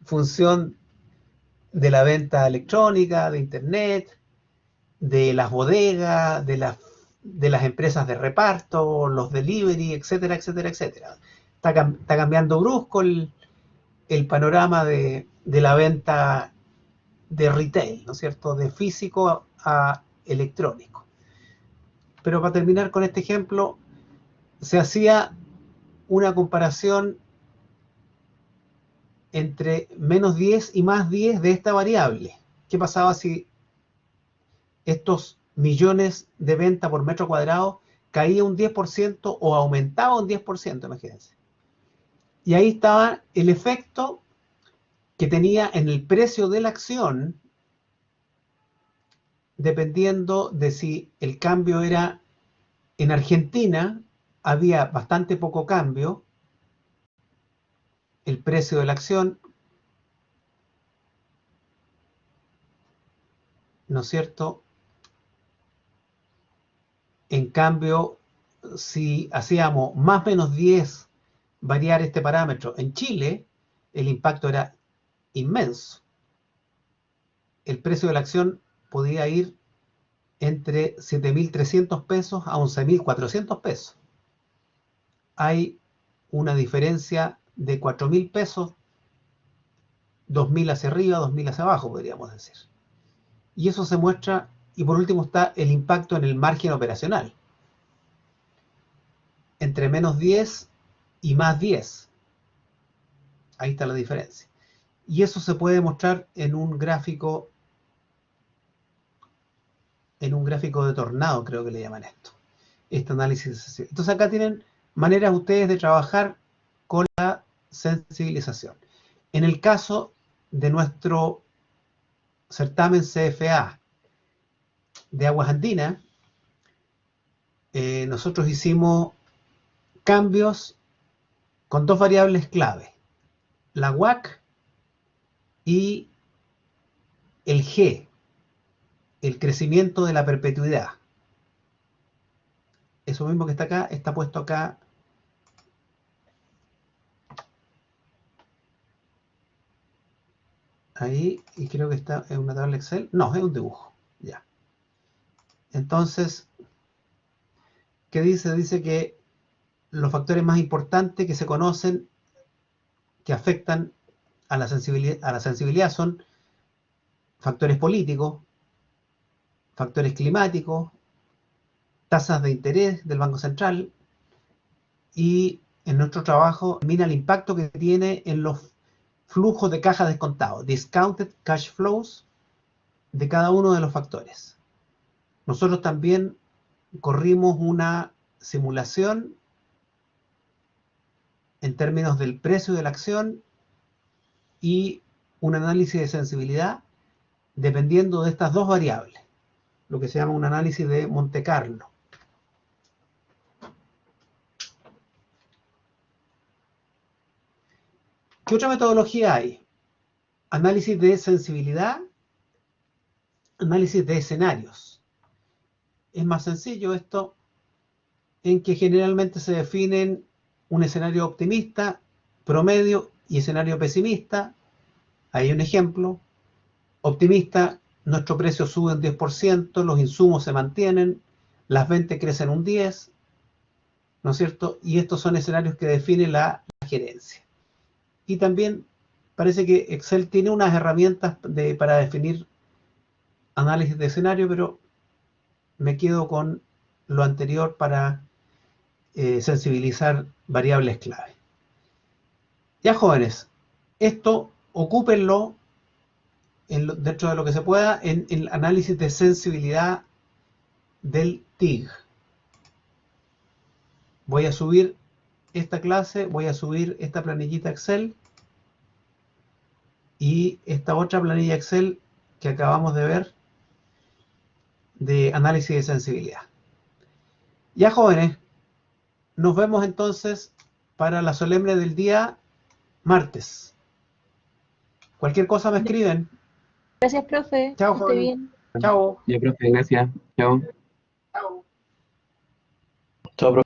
función de la venta electrónica, de internet, de las bodegas, de las empresas de reparto, los delivery, etcétera, etcétera, etcétera. Está cambiando brusco el panorama de la venta de retail, ¿no es cierto?, de físico a electrónico. Pero para terminar con este ejemplo, se hacía una comparación entre menos 10 y más 10 de esta variable. ¿Qué pasaba si estos millones de venta por metro cuadrado caía un 10% o aumentaba un 10%, imagínense? Y ahí estaba el efecto que tenía en el precio de la acción, dependiendo de si el cambio era en Argentina, había bastante poco cambio, el precio de la acción, ¿no es cierto? En cambio, si hacíamos más o menos 10 variar este parámetro en Chile, el impacto era inmenso. El precio de la acción podía ir entre 7.300 pesos a 11.400 pesos. Hay una diferencia de 4.000 pesos, 2.000 hacia arriba, 2.000 hacia abajo, podríamos decir. Y eso se muestra, y por último está el impacto en el margen operacional. Entre menos 10 y más 10. Ahí está la diferencia. Y eso se puede mostrar en un gráfico de tornado, creo que le llaman esto. Este análisis. Entonces acá tienen maneras ustedes de trabajar con la sensibilización. En el caso de nuestro certamen CFA de Aguas Andinas, nosotros hicimos cambios con dos variables clave, la WACC y el G, el crecimiento de la perpetuidad. Eso mismo que está acá, está puesto acá. Ahí, y creo que está en una tabla Excel. No, es un dibujo. Ya. Entonces, ¿qué dice? Dice que los factores más importantes que se conocen que afectan a la sensibilidad son factores políticos, factores climáticos, tasas de interés del Banco Central, y en nuestro trabajo mira el impacto que tiene en los flujos de caja descontados, discounted cash flows, de cada uno de los factores. Nosotros también corrimos una simulación en términos del precio de la acción y un análisis de sensibilidad dependiendo de estas dos variables, lo que se llama un análisis de Monte Carlo. ¿Qué otra metodología hay? Análisis de sensibilidad, análisis de escenarios. Es más sencillo esto, en que generalmente se definen un escenario optimista, promedio y escenario pesimista. Hay un ejemplo. Optimista, nuestro precio sube un 10%, los insumos se mantienen, las ventas crecen un 10%, ¿no es cierto? Y estos son escenarios que define la gerencia. Y también parece que Excel tiene unas herramientas para definir análisis de escenario, pero me quedo con lo anterior para sensibilizar variables clave. Ya, jóvenes, esto ocúpenlo dentro de lo que se pueda en el análisis de sensibilidad del TIG. Voy a subir esta clase, voy a subir esta planillita Excel y esta otra planilla Excel que acabamos de ver de análisis de sensibilidad. Ya, jóvenes, nos vemos entonces para la solemne del día martes. Cualquier cosa me escriben. Gracias, profe. Chao, Que esté jóvenes. bien. Chao. Ya, profe, gracias. Chao. Chao. Chao, profe.